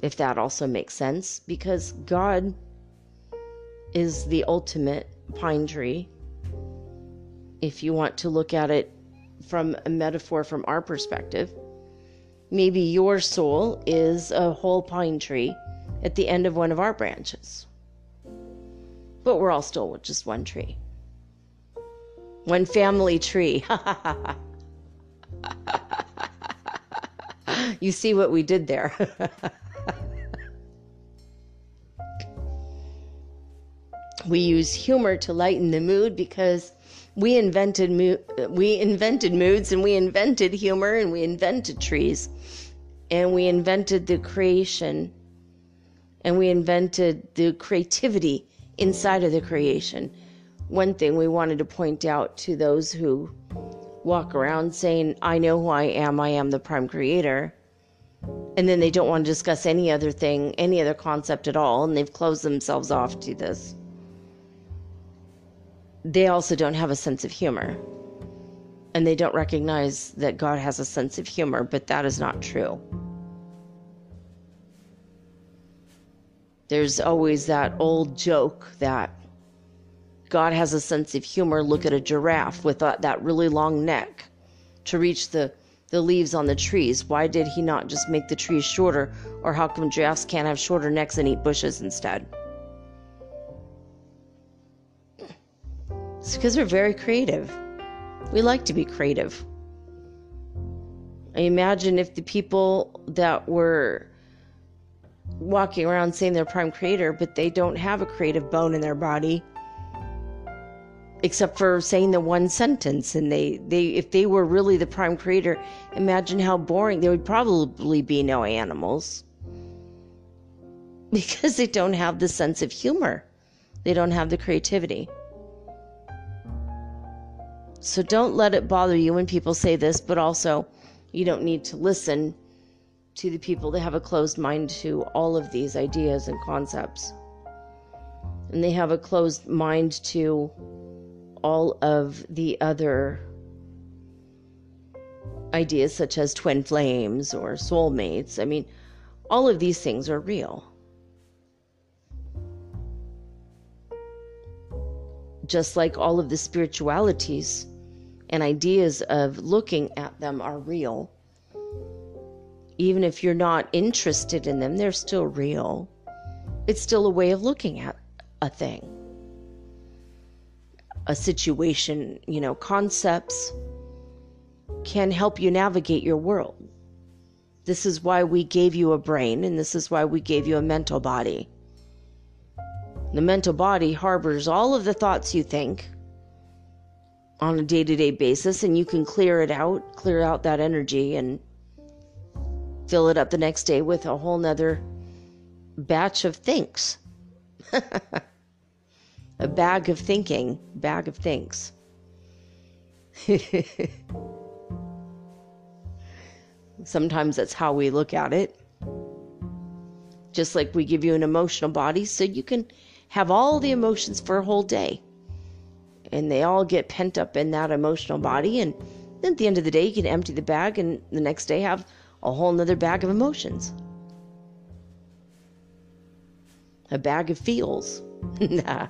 If that also makes sense, because God is the ultimate pine tree. If you want to look at it from a metaphor from our perspective, maybe your soul is a whole pine tree at the end of one of our branches. But we're all still just one tree. One family tree. You see what we did there. We use humor to lighten the mood because we invented moods, and we invented humor, and we invented trees, and we invented the creation, and we invented the creativity inside of the creation. One thing we wanted to point out to those who walk around saying, I know who I am the prime creator, and then they don't want to discuss any other thing, any other concept at all, and they've closed themselves off to this. They also don't have a sense of humor, and they don't recognize that God has a sense of humor, but that is not true. There's always that old joke that God has a sense of humor. Look at a giraffe with that really long neck to reach the leaves on the trees. Why did he not just make the trees shorter? Or how come giraffes can't have shorter necks and eat bushes instead? It's because we're very creative. We like to be creative. I imagine if the people that were walking around saying they're prime creator, but they don't have a creative bone in their body, except for saying the one sentence, and they if they were really the prime creator, imagine how boring. There would probably be no animals, because they don't have the sense of humor. They don't have the creativity. So don't let it bother you when people say this, but also you don't need to listen to the people that have a closed mind to all of these ideas and concepts. And they have a closed mind to all of the other ideas, such as twin flames or soulmates. I mean, all of these things are real. Just like all of the spiritualities and ideas of looking at them are real. Even if you're not interested in them, they're still real. It's still a way of looking at a thing, a situation. Concepts can help you navigate your world. This is why we gave you a brain, and this is why we gave you a mental body. The mental body harbors all of the thoughts you think on a day-to-day basis, and you can clear out that energy and fill it up the next day with a whole nother batch of things. A bag of thinking, bag of things. Sometimes that's how we look at it. Just like we give you an emotional body so you can have all the emotions for a whole day. And they all get pent up in that emotional body. And then at the end of the day, you can empty the bag and the next day have a whole nother bag of emotions. A bag of feels. Nah.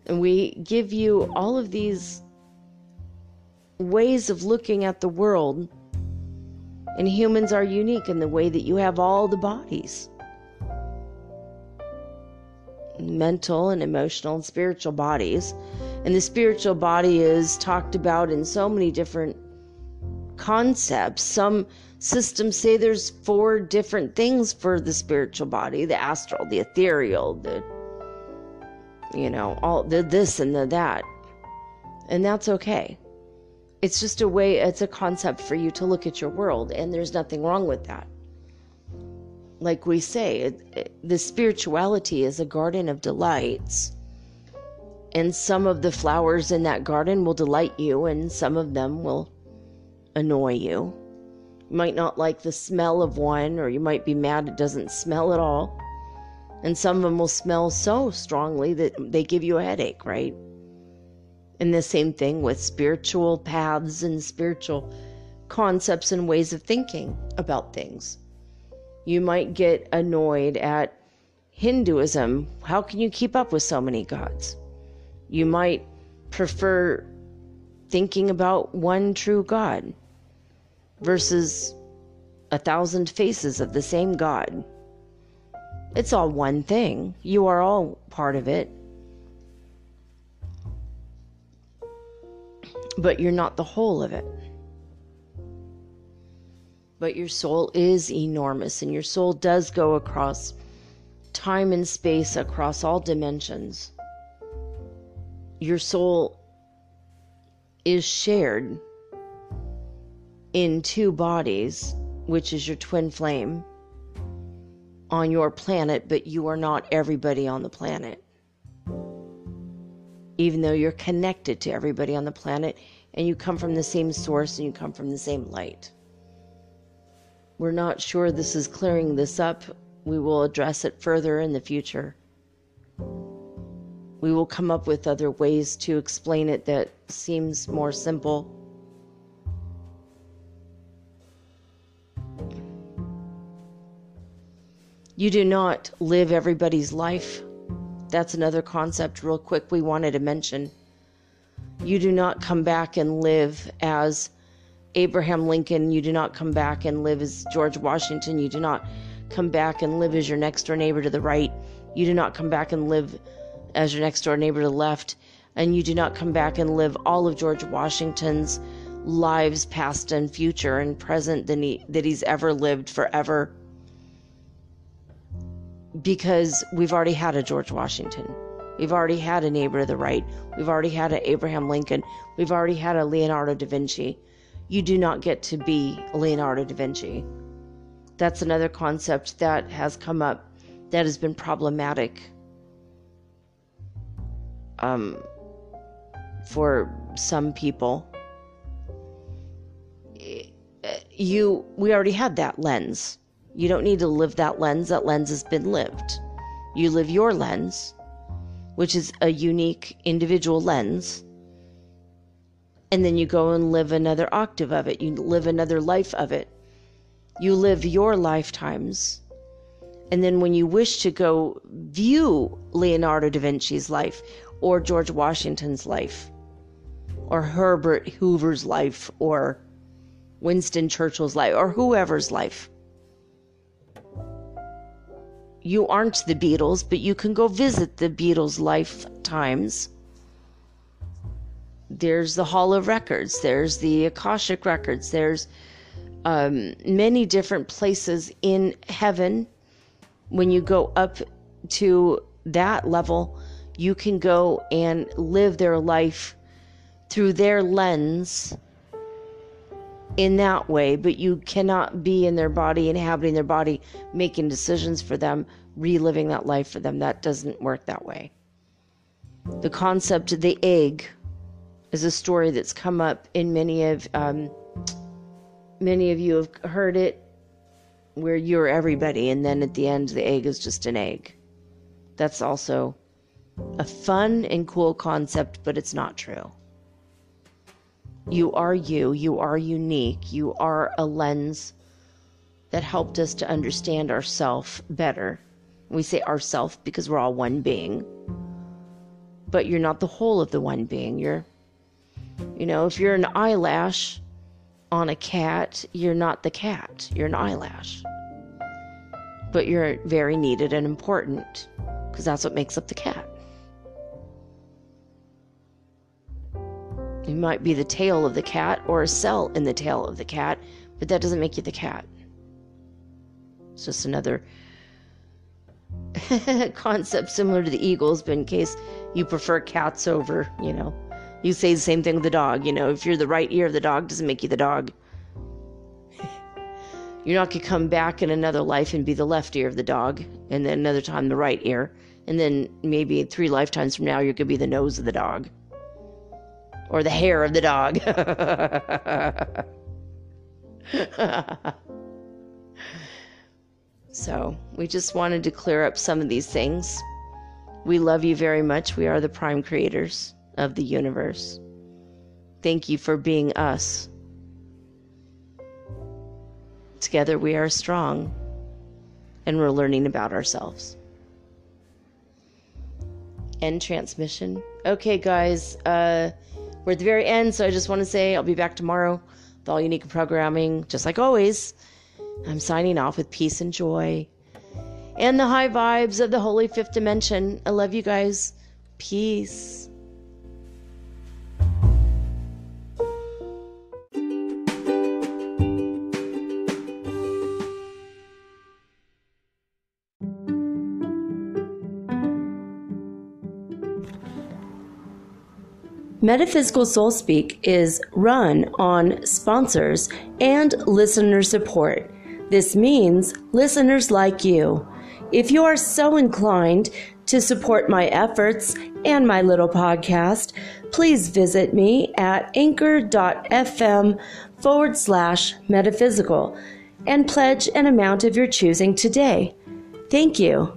And we give you all of these ways of looking at the world. And humans are unique in the way that you have all the bodies. Mental and emotional and spiritual bodies. And the spiritual body is talked about in so many different concepts. Some systems say there's 4 different things for the spiritual body: the astral, the ethereal, the, all the this and the that. And that's okay. It's just a way, it's a concept for you to look at your world, and there's nothing wrong with that. Like we say, the spirituality is a garden of delights. And some of the flowers in that garden will delight you, and some of them will annoy you. You might not like the smell of one, or you might be mad it doesn't smell at all. And some of them will smell so strongly that they give you a headache, right? And the same thing with spiritual paths and spiritual concepts and ways of thinking about things. You might get annoyed at Hinduism. How can you keep up with so many gods? You might prefer thinking about one true God versus 1,000 faces of the same God. It's all one thing. You are all part of it. But you're not the whole of it. But your soul is enormous, and your soul does go across time and space, across all dimensions. Your soul is shared in 2 bodies, which is your twin flame, on your planet, but you are not everybody on the planet. Even though you're connected to everybody on the planet, and you come from the same source, and you come from the same light. We're not sure this is clearing this up. We will address it further in the future. We will come up with other ways to explain it that seems more simple. You do not live everybody's life. That's another concept real quick we wanted to mention. You do not come back and live as Abraham Lincoln. You do not come back and live as George Washington. You do not come back and live as your next door neighbor to the right. You do not come back and live as your next door neighbor to the left. And you do not come back and live all of George Washington's lives, past and future and present, that he's ever lived forever. Because we've already had a George Washington. We've already had a neighbor to the right. We've already had an Abraham Lincoln. We've already had a Leonardo da Vinci. You do not get to be Leonardo da Vinci. That's another concept that has come up that has been problematic for some people. We already had that lens. You don't need to live that lens. That lens has been lived. You live your lens, which is a unique individual lens. And then you go and live another octave of it. You live another life of it. You live your lifetimes. And then when you wish to go view Leonardo da Vinci's life, or George Washington's life, or Herbert Hoover's life, or Winston Churchill's life, or whoever's life, you aren't the Beatles, but you can go visit the Beatles' lifetimes. There's the Hall of Records. There's the Akashic Records. There's many different places in heaven. When you go up to that level, you can go and live their life through their lens in that way, but you cannot be in their body, inhabiting their body, making decisions for them, reliving that life for them. That doesn't work that way. The concept of the egg is a story that's come up in many of you have heard it, where you're everybody, and then at the end, the egg is just an egg. That's also a fun and cool concept, but it's not true. You are you. You are unique. You are a lens that helped us to understand ourself better. We say ourself because we're all one being. But you're not the whole of the one being. If you're an eyelash on a cat, you're not the cat. You're an eyelash. But you're very needed and important because that's what makes up the cat. You might be the tail of the cat or a cell in the tail of the cat, but that doesn't make you the cat. It's just another concept similar to the eagles, but in case you prefer cats over, you say the same thing with the dog. If you're the right ear of the dog, doesn't make you the dog. You're not going to come back in another life and be the left ear of the dog, and then another time the right ear, and then maybe 3 lifetimes from now you're going to be the nose of the dog. Or the hair of the dog. So, we just wanted to clear up some of these things. We love you very much. We are the prime creators of the universe. Thank you for being us. Together we are strong, and we're learning about ourselves. End transmission. Okay, guys, we're at the very end, so I just want to say I'll be back tomorrow with all unique programming, just like always. I'm signing off with peace and joy and the high vibes of the holy 5th dimension. I love you guys. Peace. Metaphysical Soul Speak is run on sponsors and listener support. This means listeners like you. If you are so inclined to support my efforts and my little podcast, please visit me at anchor.fm/metaphysical and pledge an amount of your choosing today. Thank you.